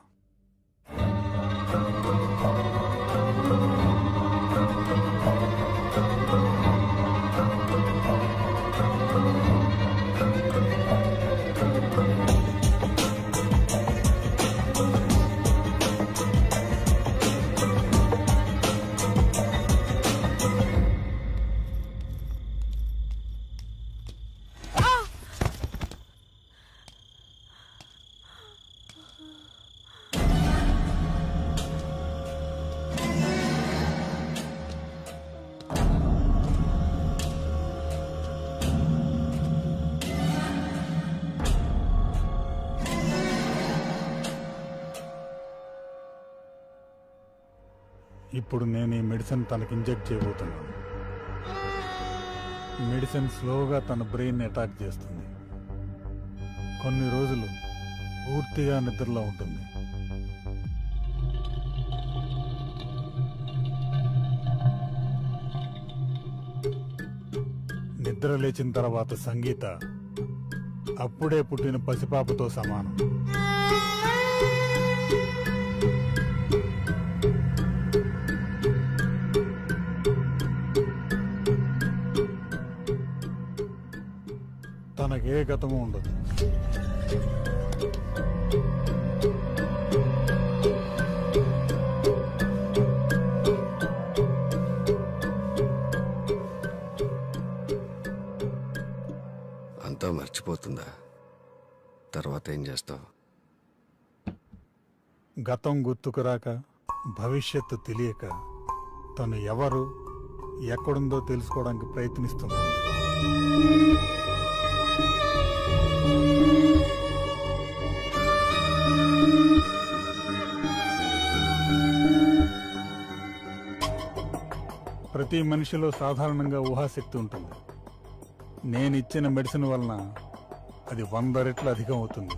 ఇప్పుడు నేను ఈ మెడిసిన్ తనకి ఇంజెక్ట్ చేయబోతున్నాను. మెడిసిన్ స్లోగా తన బ్రెయిన్ అటాక్ చేస్తుంది. కొన్ని రోజులు పూర్తిగా నిద్రలో ఉంటుంది. నిద్ర లేచిన తర్వాత సంగీత అప్పుడే పుట్టిన పసిపాపతో సమానం. తనకే గతము ఉండదు. అంతా మర్చిపోతుందా? తర్వాత ఏం చేస్తావు? గతం గుర్తుకురాక, భవిష్యత్తు తెలియక తను ఎవరు, ఎక్కడుందో తెలుసుకోవడానికి ప్రయత్నిస్తున్నాడు. ప్రతి మనిషిలో సాధారణంగా ఊహాశక్తి ఉంటుంది. నేనిచ్చిన మెడిసిన్ వలన అది 100 రెట్లు అధికం అవుతుంది.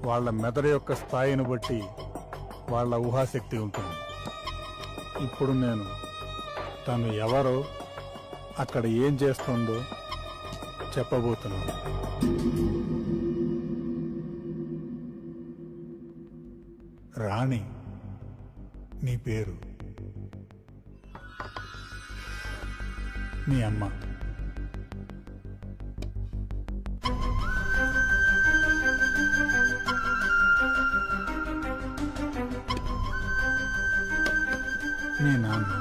వాళ్ళ మెదడు యొక్క స్థాయిని బట్టి వాళ్ళ ఊహాశక్తి ఉంటుంది. ఇప్పుడు నేను తను ఎవరో అక్కడ ఏం చేస్తుందో చెప్పబోతున్నాను. రాణి నీ పేరు, నీ అమ్మ. మీ నాన్న.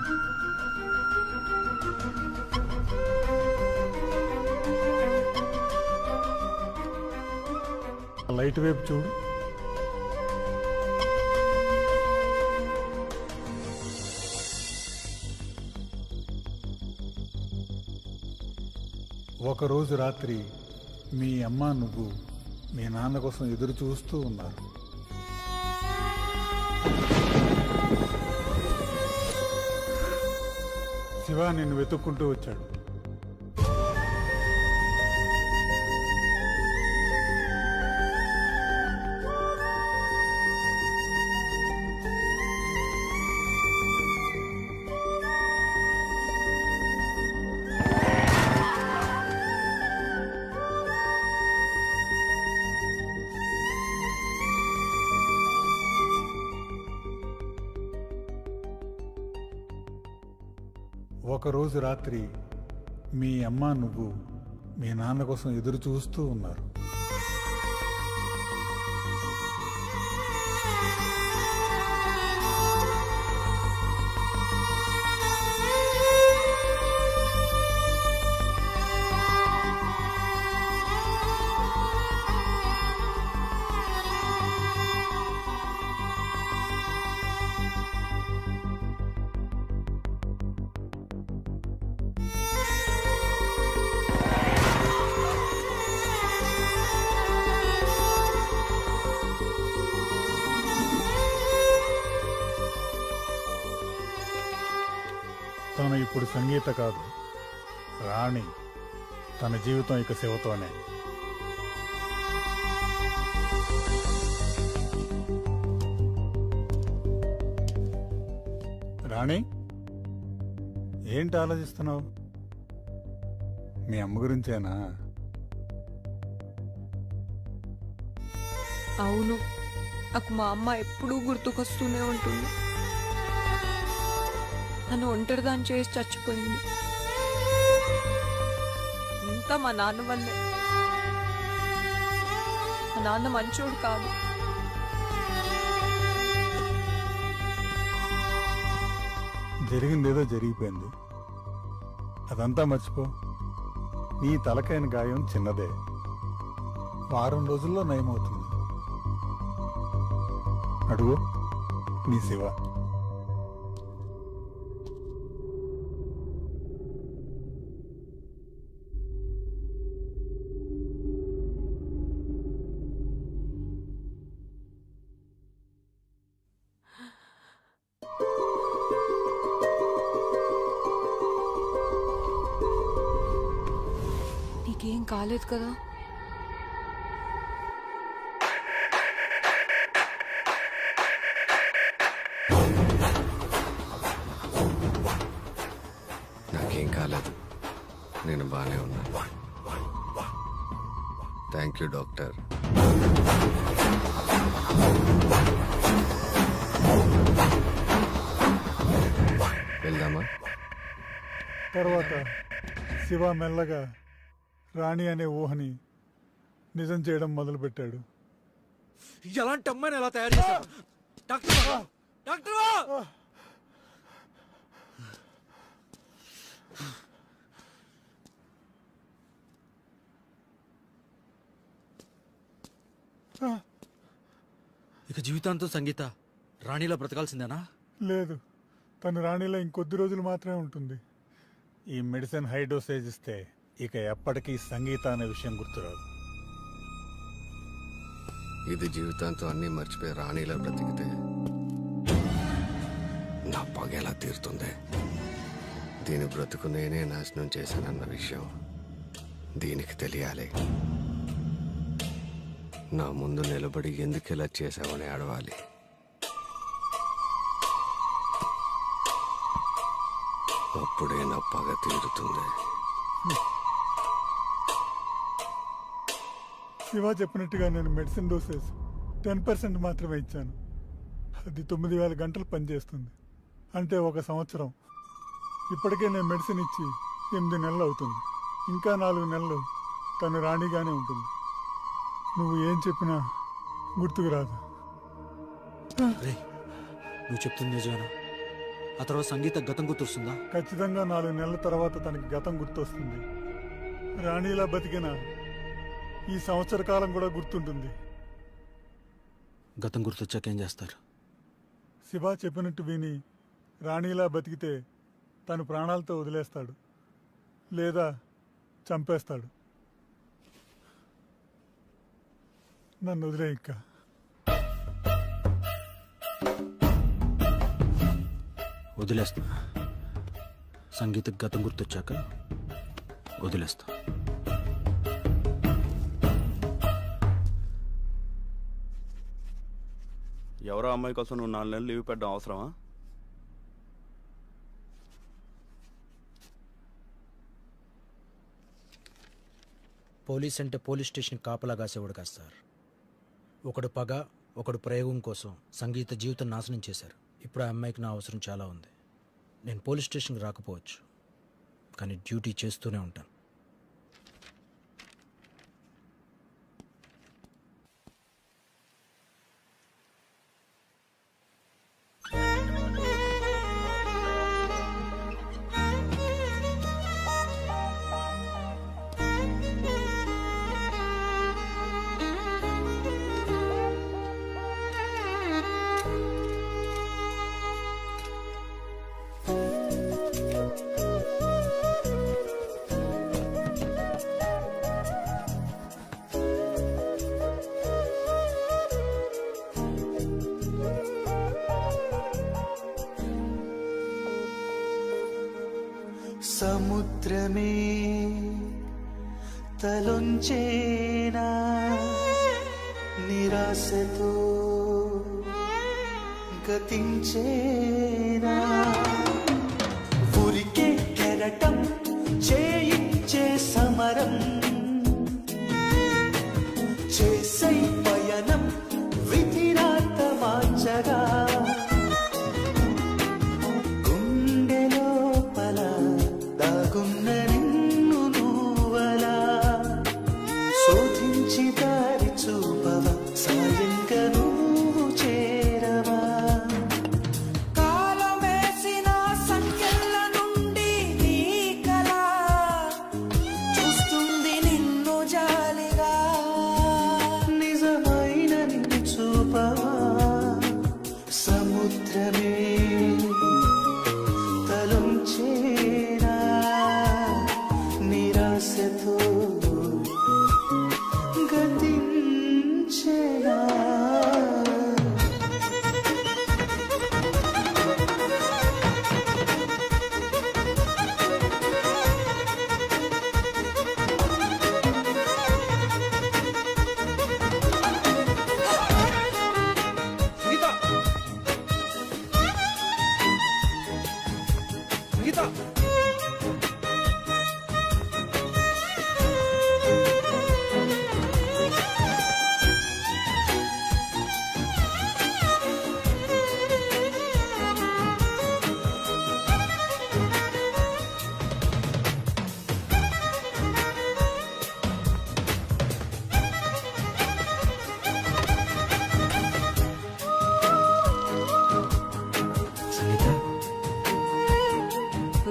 లైట్ వైపు చూడు. ఒకరోజు రాత్రి మీ అమ్మ నువ్వు మీ నాన్న కోసం ఎదురు చూస్తూ ఉన్నారు. శివ నిన్ను వెతుక్కుంటూ వచ్చాడు. ఒకరోజు రాత్రి మీ అమ్మ నువ్వు మీ నాన్న కోసం ఎదురు చూస్తూ ఉన్నారు. తను ఇప్పుడు సంగీత కాదు, రాణి. తన జీవితం ఇక శివతోనే. రాణి, ఏంటి ఆలోచిస్తున్నావు? మీ అమ్మ గురించేనా? అవును, నాకు మా అమ్మ ఎప్పుడూ గుర్తుకొస్తూనే ఉంటుంది. నన్ను ఒంటరిదాన్ని చేసి చచ్చిపోయింది. ఇంతా మా నాన్న వల్లే. మా నాన్న మంచోడు కాదు. జరిగిందేదో జరిగిపోయింది, అదంతా మర్చిపో. నీ తలకైన గాయం చిన్నదే, వారం రోజుల్లో నయమవుతుంది. అడుగు, నీ శివ. నీకేం కాలేదు కదా? నాకేం కాలేదు, నేను బాగానే ఉన్నాను. Thank you doctor. వెళ్దామా? తర్వాత శివ మెల్లగా రాణి అనే ఊహని నిజం చేయడం మొదలుపెట్టాడు. ఎలాంటి అమ్మాయిని ఎలా తయారు చేశారు? డాక్టర్ డాక్టర్ ఇక జీవితాంతం సంగీత రాణిలా బ్రతకాల్సిందేనా? లేదు, తను రాణిలో ఇంకొద్ది రోజులు మాత్రమే ఉంటుంది. ఈ మెడిసిన్ హై డోసేజ్ ఇస్తే ఇక ఎప్పటికీ సంగీత అనే విషయం గుర్తురాదు. ఇది జీవితాంతం అన్నీ మర్చిపోయి రాణిలా బ్రతికితే నా పగ ఎలా తీరుతుంది? దీని బ్రతుకు నేనే నాశనం చేశానన్న విషయం దీనికి తెలియాలి. నా ముందు నిలబడి ఎందుకు ఇలా చేసావని అడవాలి. అప్పుడే నా పగ తీరుతుంది. శివ చెప్పినట్టుగా నేను మెడిసిన్ డోసేజ్ 10% మాత్రమే ఇచ్చాను. అది 9000 గంటలు పనిచేస్తుంది. అంటే 1 సంవత్సరం. ఇప్పటికే నేను మెడిసిన్ ఇచ్చి 8 నెలలు అవుతుంది. ఇంకా 4 నెలలు తను రాణిగానే ఉంటుంది. నువ్వు ఏం చెప్పినా గుర్తుకు రాదు. నువ్వు చెప్తుంది నిజమేనా? ఆ తర్వాత సంగీత గతం గుర్తొస్తుందా? ఖచ్చితంగా 4 నెలల తర్వాత తనకి గతం గుర్తొస్తుంది. రాణిలా బతికిన ఈ సంవత్సర కాలం కూడా గుర్తుంటుంది. గతం గుర్తొచ్చాక ఏం చేస్తారు? శివ చెప్పినట్టు విని రాణిలా బతికితే తను ప్రాణాలతో వదిలేస్తాడు, లేదా చంపేస్తాడు. నన్ను వదిలే ఇంకా. వదిలేస్తా. సంగీతకు గతం గుర్తొచ్చాక వదిలేస్తా. ఎవరో అమ్మాయి కోసం నువ్వు 4 నెలలు లీవ్ పెట్టడం అవసరమా? పోలీస్ అంటే పోలీస్ స్టేషన్ కాపలా కాసేవాడు కాదు సార్. ఒకడు పగ, ఒకడు ప్రయోగం కోసం సంగీత జీవితం నాశనం చేశారు. ఇప్పుడు ఆ అమ్మాయికి నా అవసరం చాలా ఉంది. నేను పోలీస్ స్టేషన్కి రాకపోవచ్చు, కానీ డ్యూటీ చేస్తూనే ఉంటాను. సముద్రమే తలొంచేనా నిరాశతో గతించేనా ఊరికే కెరటం చేయించే సమరం చేసై పయనం విధిరాత మార్చగా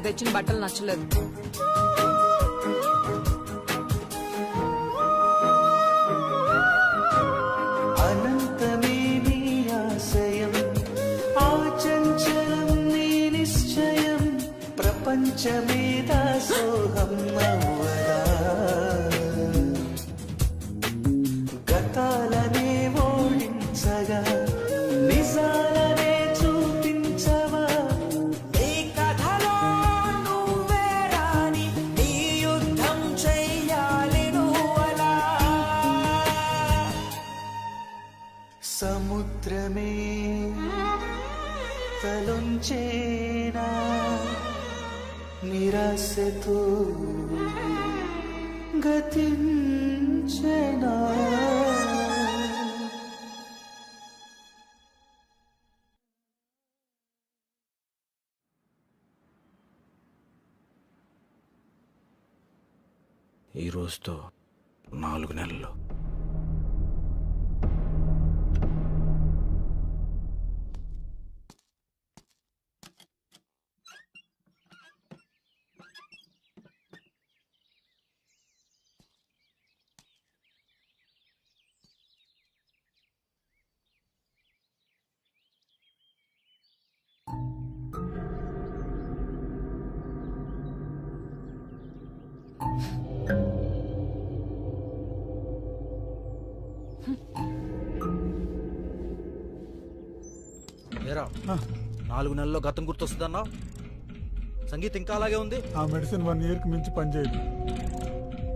తెచ్చిన బట్టలు నచ్చలేదు. అనంతమే నీ ఆశయం, ఆచంచలం నీ నిశ్చయం, ప్రపంచమే దాసోహం అవ్వదా గతాలనే ఓడించగా నిజాలనే చూపించవా నీ కథలో నువ్వే రాని నీ యుద్ధం చెయ్యాలి నువ్వలా ఆశలుంచేనా నిరాశతో గతించెనా ఈ రోజుతో 4 నెలలు. ఏరా 4 నెలల్లో గతం గుర్తొస్తుందన్నా? సంగీత ఇంకా అలాగే ఉంది. ఆ మెడిసిన్ 1 ఇయర్కి మించి పనిచేయదు.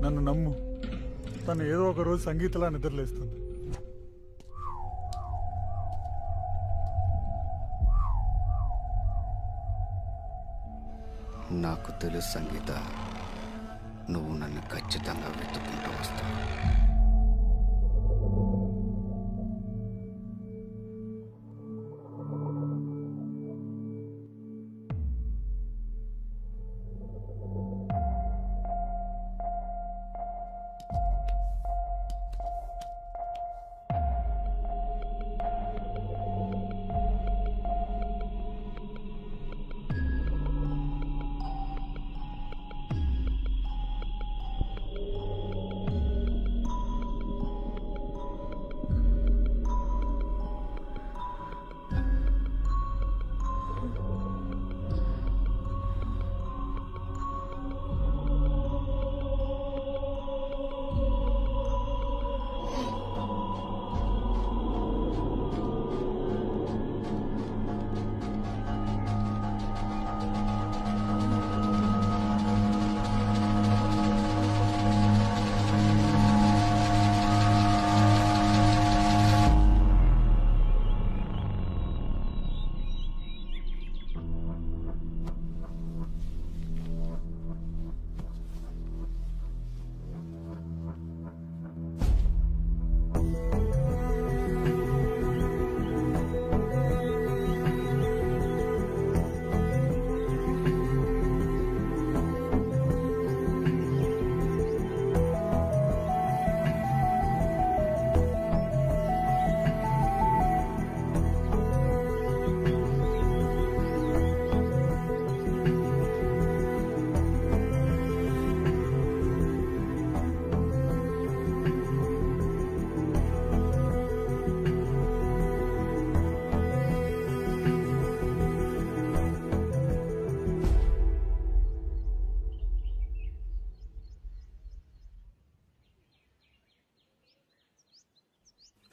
నన్ను నమ్ము, తను ఏదో ఒక రోజు సంగీతలా నిద్రలేస్తుంది. నాకు తెలుసు సంగీత, నువ్వు నన్ను ఖచ్చితంగా వెతుక్కుంటూ వస్తావు.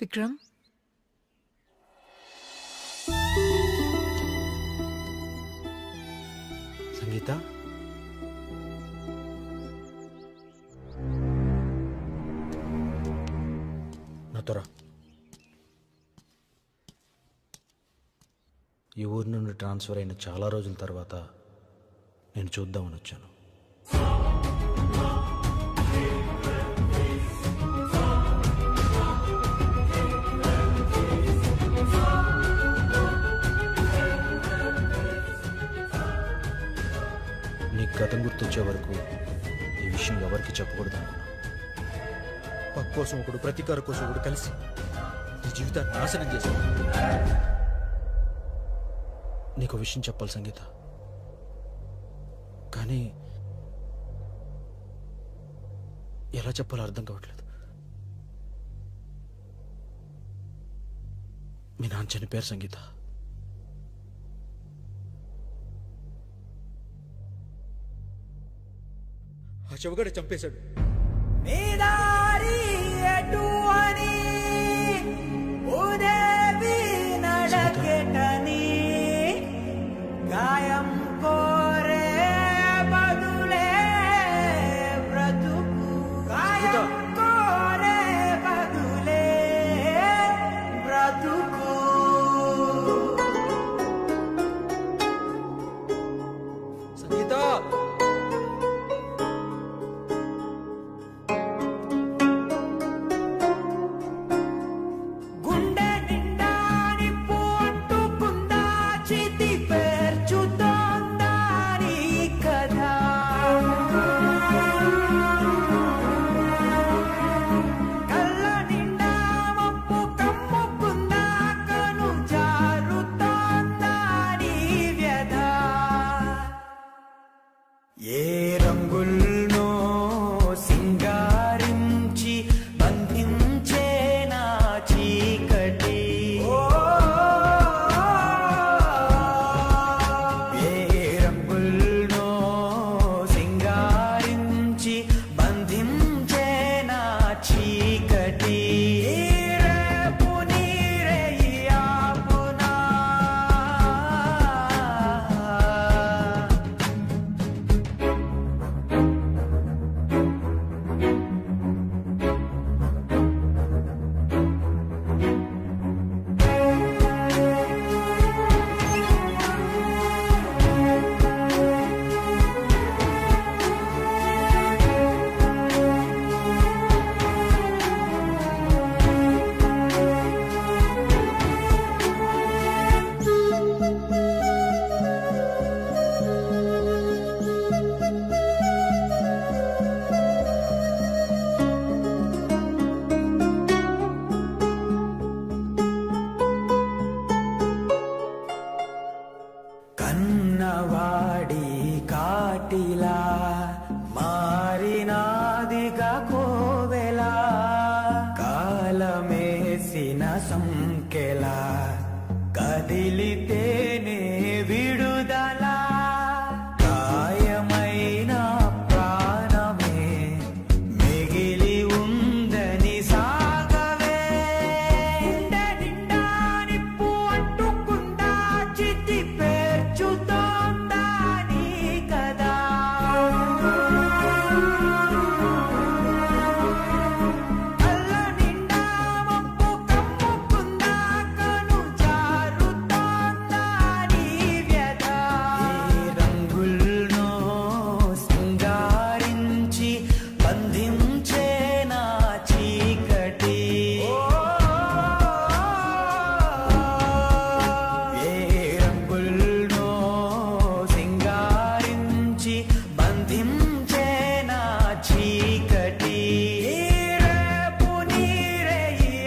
విక్రమ్, సంగీత, నాతో రా. ఈ ఊరి నుండి ట్రాన్స్ఫర్ అయిన చాలా రోజుల తర్వాత నేను చూద్దామని వచ్చాను. నీకు గతం గుర్తొచ్చే వరకు ఈ విషయం ఎవరికి చెప్పకూడదు అనుకున్నా. పక్క కోసం ఒకడు, ప్రతీకార కోసం ఒకడు కలిసి నీ జీవితాన్ని నాశనం చేశాడు. నీకు విషయం చెప్పాలి సంగీత, కానీ ఎలా చెప్పాలో అర్థం కావట్లేదు. మీ నాన్న చనిపోయారు సంగీత. ఆ చెవగడ చంపేశాడు. గాయం కోరే బదులే బ్రతుకు, గాయం కోరే బదులే బ్రతుకు. రంగుల్నో సింగారించి బంధించే నా చీకటి ఏ రంగుల్నో సింగారించి బంధించే నా చీకటి రేపు నీరేయాపునా కన్నవాడి కాటిలా మారినాదిగా కోవెలా కాలమేసిన సంకెలా కదిలితేనే విడుదల గాయమైన ప్రాణమే మిగిలి ఉందని సాగవే గుండె నిండా నిప్పు అంటుకుందా చితి పేర్చుతోందా నీ కదా కళ్ళ నిండా మబ్బు కమ్ముకుందా కను జారుతోందా నీ వ్యధ ఈ రంగుల్నో సింగారించి బంధించే నా చీకటి ఏ రంగుల్నో సింగారించి బంధించే నా చీకటి రేపు నీరేయాపునా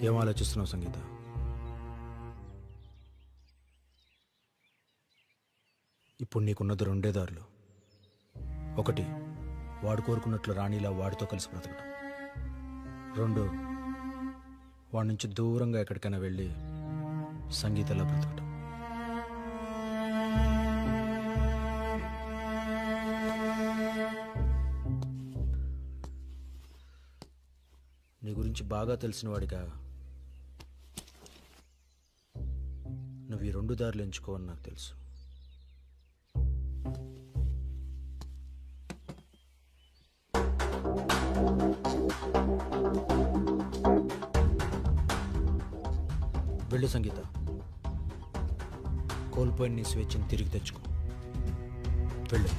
ఏం ఆలోచిస్తున్నావు సంగీత? ఇప్పుడు నీకున్నది రెండే దారులు. ఒకటి, వాడు కోరుకున్నట్లు రాణిలా వాడితో కలిసి బ్రతకడం. రెండు, వాడి నుంచి దూరంగా ఎక్కడికైనా వెళ్ళి సంగీతలా బ్రతకడం. నీ గురించి బాగా తెలిసిన వాడిగా నువ్వు ఈ రెండు దారులు ఎంచుకోవని నాకు తెలుసు. వెళ్ళు సంగీత, కోల్పోయిన నీ స్వేచ్ఛను తిరిగి తెచ్చుకో. వెళ్ళు.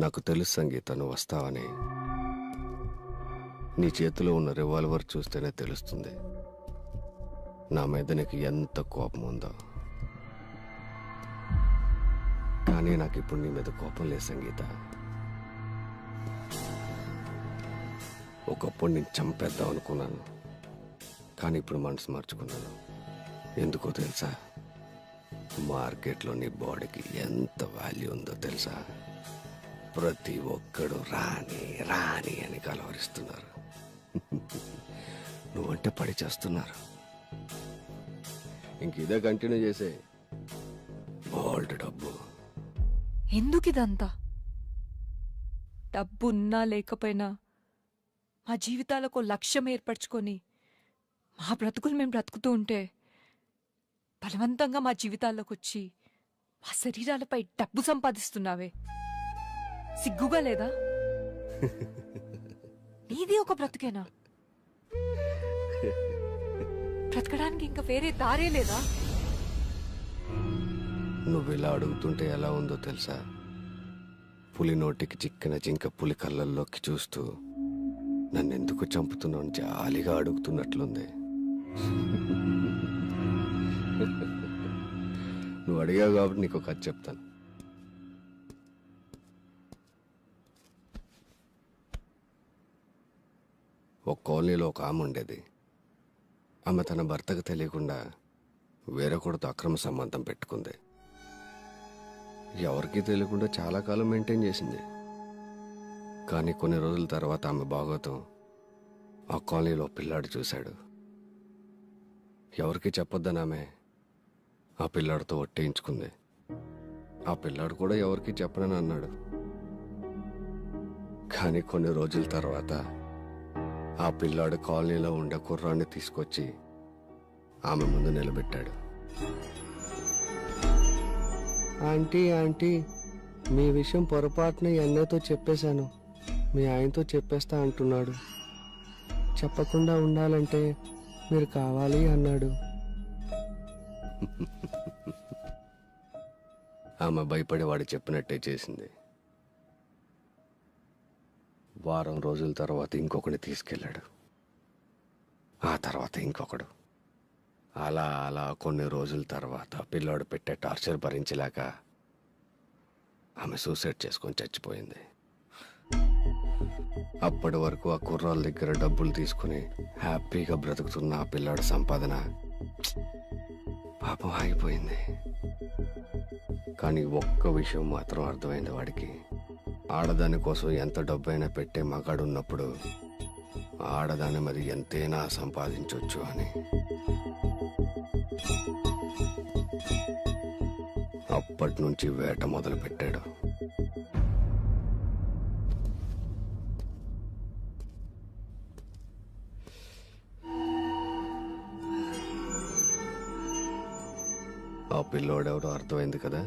నాకు తెలుసు సంగీత, నువ్వు వస్తావని. నీ చేతిలో ఉన్న రివాల్వర్ చూస్తేనే తెలుస్తుంది నా మీద నీకు ఎంత కోపం ఉందో. కానీ నాకు ఇప్పుడు నీ మీద కోపం లేదు సంగీత. ఒకప్పుడు నేను చంపేద్దాం అనుకున్నాను, కానీ ఇప్పుడు మనసు మార్చుకున్నాను. ఎందుకో తెలుసా? మార్కెట్లో నీ బాడీకి ఎంత వాల్యూ ఉందో తెలుసా? ప్రతి ఒక్కడు రాణి రాణి అని కలవరిస్తున్నారు. నువ్వంటే పడి చేస్తున్నారు. ఇంక ఇదే కంటిన్యూ చేసే. బోల్డ్ డబ్బు. ఎందుకు ఇదంతా? డబ్బు ఉన్నా లేకపోయినా మా జీవితాలకు లక్ష్యం ఏర్పరచుకొని మా బ్రతుకులు మేము బ్రతుకుతూ ఉంటే బలవంతంగా మా జీవితాల్లోకి వచ్చి మా శరీరాలపై డబ్బు సంపాదిస్తున్నావే, సిగ్గుగా లేదా? నీది ఒక బ్రతుకేనా? బ్రతకడానికి ఇంకా వేరే దారే లేదా? నువ్వు ఇలా అడుగుతుంటే ఎలా ఉందో తెలుసా? పులి నోటికి చిక్కిన జింక పులి కళ్ళల్లోకి చూస్తూ నన్ను ఎందుకు చంపుతున్నావు జాలిగా అడుగుతున్నట్లుంది. నువ్వు అడిగావు కాబట్టి నీకు ఒక కథ చెప్తాను. ఒక కాలనీలో ఒక ఆమె ఉండేది. ఆమె తన భర్తకు తెలియకుండా వేరొకడితో అక్రమ సంబంధం పెట్టుకుంది. ఎవరికీ తెలియకుండా చాలా కాలం మెయింటైన్ చేసింది. కానీ కొన్ని రోజుల తర్వాత ఆమె బాగోతం ఆ కాలనీలో పిల్లాడు చూశాడు. ఎవరికి చెప్పొద్దని ఆమె ఆ పిల్లాడితో ఒట్టేయించుకుంది. ఆ పిల్లాడు కూడా ఎవరికి చెప్పనని అన్నాడు. కానీ కొన్ని రోజుల తర్వాత ఆ పిల్లాడు కాలనీలో ఉండే కుర్రాన్ని తీసుకొచ్చి ఆమె ముందు నిలబెట్టాడు. ఆంటీ ఆంటీ, మీ విషయం పొరపాటున అన్నయ్యతో చెప్పేశాను, మీ ఆయనతో చెప్పేస్తా అంటున్నాడు. చెప్పకుండా ఉండాలంటే మీరు కావాలి అన్నాడు. ఆమె భయపడి వాడు చెప్పినట్టే చేసింది. వారం రోజుల తర్వాత ఇంకొకటి తీసుకెళ్ళాడు. ఆ తర్వాత ఇంకొకడు. అలా అలా కొన్ని రోజుల తర్వాత పిల్లాడు పెట్టే టార్చర్ భరించలేక ఆమె సూసైడ్ చేసుకొని చచ్చిపోయింది. అప్పటి వరకు ఆ కుర్రాళ్ళ దగ్గర డబ్బులు తీసుకుని హ్యాపీగా బ్రతుకుతున్న ఆ పిల్లాడు సంపాదన పాపం ఆగిపోయింది. కానీ ఒక్క విషయం మాత్రం అర్థమైంది వాడికి. ఆడదాని కోసం ఎంత డబ్బైనా పెట్టే మగాడు ఉన్నప్పుడు ఆడదాన్ని మరి ఎంతైనా సంపాదించవచ్చు అని. అప్పటి నుంచి వేట మొదలు పెట్టాడు. ఆ పిల్లోడెవడో అర్థమైంది కదా?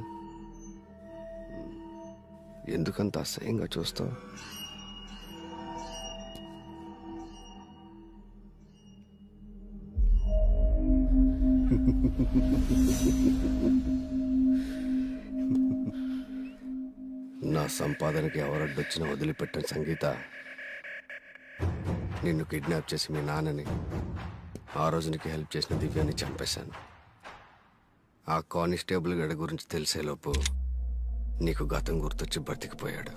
ఎందుకంత అసహ్యంగా చూస్తావు? నా సంపాదనకి ఎవరడ్డొచ్చినా వదిలిపెట్టిన సంగీత, నిన్ను కిడ్నాప్ చేసి మీ నాన్నని, ఆ రోజు నీకు హెల్ప్ చేసిన దివ్యాన్ని చంపేశాను. ఆ కానిస్టేబుల్ గడి గురించి తెలిసేలోపు నీకు గతం గుర్తొచ్చి బ్రతికిపోయాడు.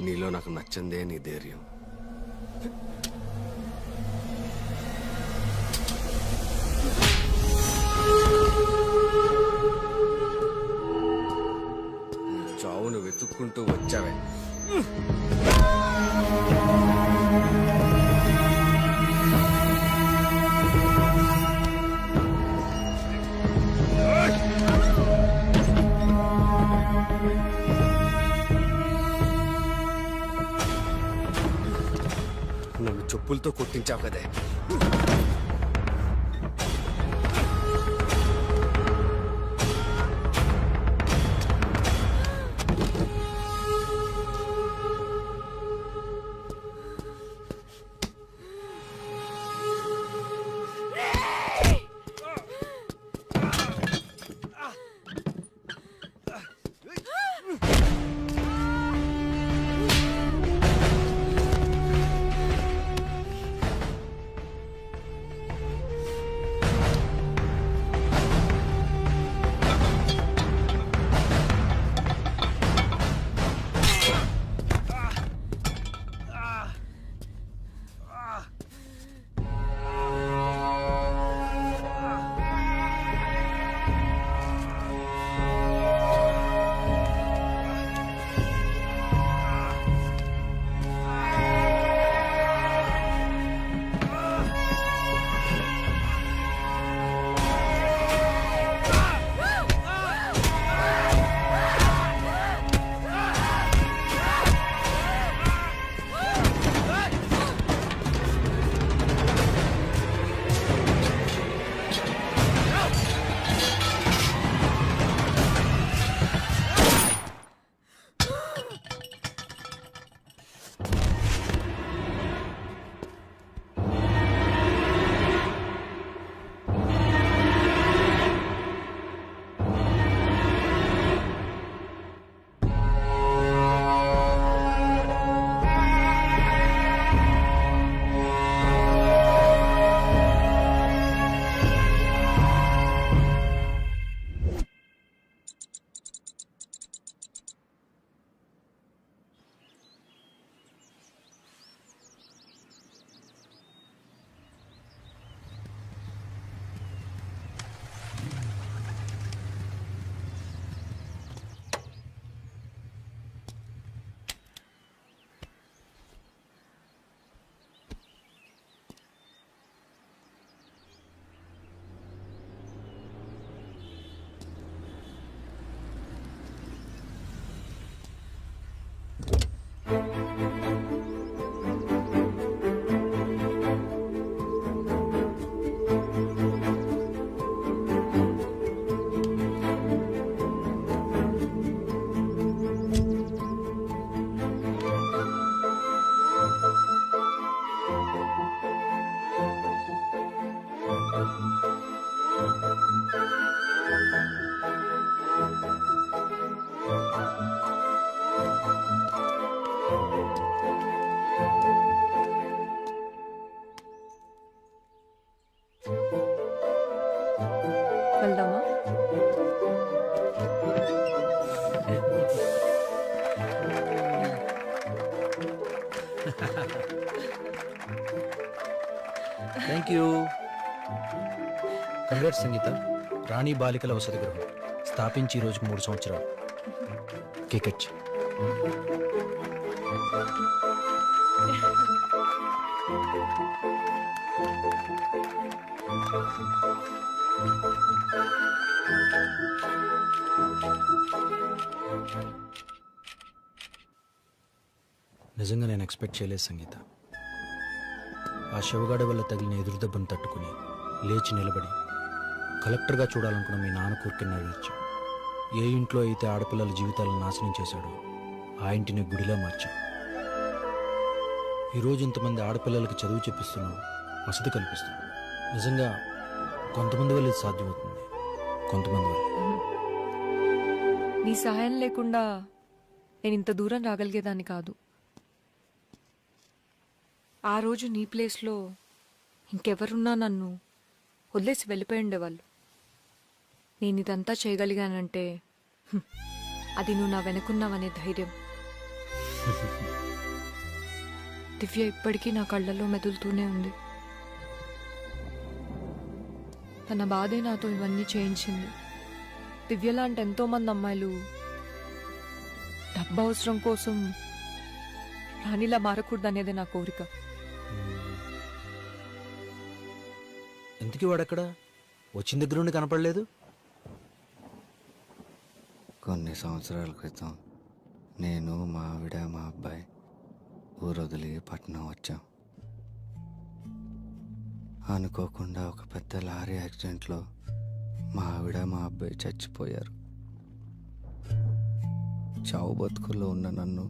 నీలో నాకు నచ్చందే నీ ధైర్యం. చావును వెతుక్కుంటూ వచ్చావే. నన్ను చెప్పులతో కొట్టించావు కదే. Thank you. కంగ్రాట్స్ సంగీత. రాణి బాలికల వసతి గృహం స్థాపించి ఈ రోజుకి 3 సంవత్సరాలు. కేకెచ్. నిజంగా నేను ఎక్స్పెక్ట్ చేయలేదు సంగీత. ఆ శవగాడి వల్ల తగిలిన ఎదురుదెబ్బను తట్టుకుని లేచి నిలబడి కలెక్టర్గా చూడాలనుకున్న మీ నాన్న కోరికను నెరవేర్చాం. ఏ ఇంట్లో అయితే ఆడపిల్లల జీవితాలను నాశనం చేశాడో ఆ ఇంటిని గుడిలా మార్చాం. ఈరోజు ఇంతమంది ఆడపిల్లలకి చదువు చెప్పిస్తున్నాం, వసతి కల్పిస్తున్నాం. నిజంగా కొంతమంది వల్ల ఇది సాధ్యమవుతుంది, కొంతమంది వల్ల. నీ సహాయం లేకుండా నేను ఇంత దూరం రాగలిగేదాన్ని కాదు. ఆ రోజు నీ ప్లేస్లో ఇంకెవరున్నా నన్ను వదిలేసి వెళ్ళిపోయి ఉండేవాళ్ళు. నేను ఇదంతా చేయగలిగానంటే అది నువ్వు నా వెనుకున్నావనే ధైర్యం. దివ్య ఇప్పటికీ నా కళ్ళల్లో మెదులుతూనే ఉంది. తన బాధే నాతో ఇవన్నీ చేయించింది. దివ్య లాంటి ఎంతో మంది అమ్మాయిలు డబ్బు అవసరం కోసం రాణిలా మారకూడదు అనేది నా కోరిక. ఎందుకు వాడెక్కడ వచ్చిన దగ్గర నుండి కనపడలేదు? కొన్ని సంవత్సరాల క్రితం నేను, మా ఆవిడ, మా అబ్బాయి ఊరు వదిలి పట్నం వచ్చాం. అనుకోకుండా ఒక పెద్ద లారీ యాక్సిడెంట్లో మా ఆవిడ, మా అబ్బాయి చచ్చిపోయారు. చావు బతుకుల్లో ఉన్న నన్ను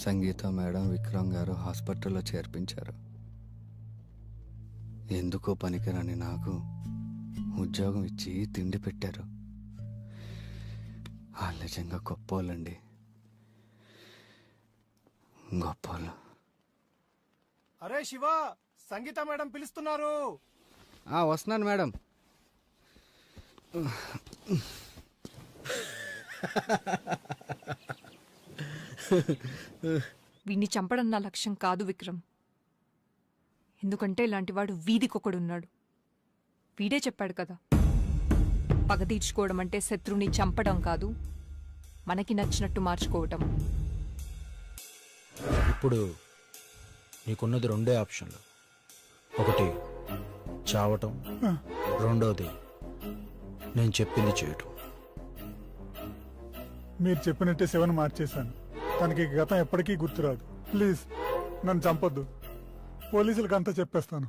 సంగీత మేడం, విక్రమ్ గారు హాస్పిటల్లో చేర్పించారు. ఎందుకో పనికిరాని నాకు ఉద్యోగం ఇచ్చి తిండి పెట్టారు. వాళ్ళు నిజంగా గొప్పోళ్ళండి, గొప్పోళ్ళు. అరే శివ, సంగీత మేడం పిలుస్తున్నారు. వస్తున్నాను మేడం. వీడిని చంపడం నా లక్ష్యం కాదు విక్రమ్. ఎందుకంటే ఇలాంటివాడు వీధికొకడున్నాడు. వీడే చెప్పాడు కదా, పగ తీర్చుకోవడం అంటే శత్రువుని చంపడం కాదు, మనకి నచ్చినట్టు మార్చుకోవటం. ఇప్పుడు నీకున్నది 2 ఆప్షన్లు. ఒకటి చావటం, రెండోది నేను చెప్పింది చేయటం. మీరు చెప్పినట్టే శివను మార్చేశాను. తనకి గతం ఎప్పటికీ గుర్తురాదు. ప్లీజ్ నన్ను చంపొద్దు. పోలీసులకు అంతా చెప్పేస్తాను.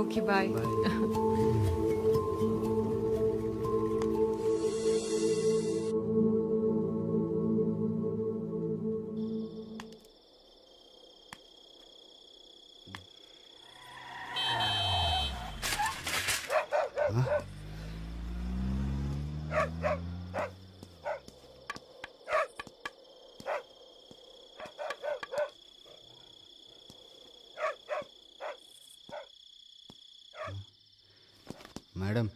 Okay bye. మేడం,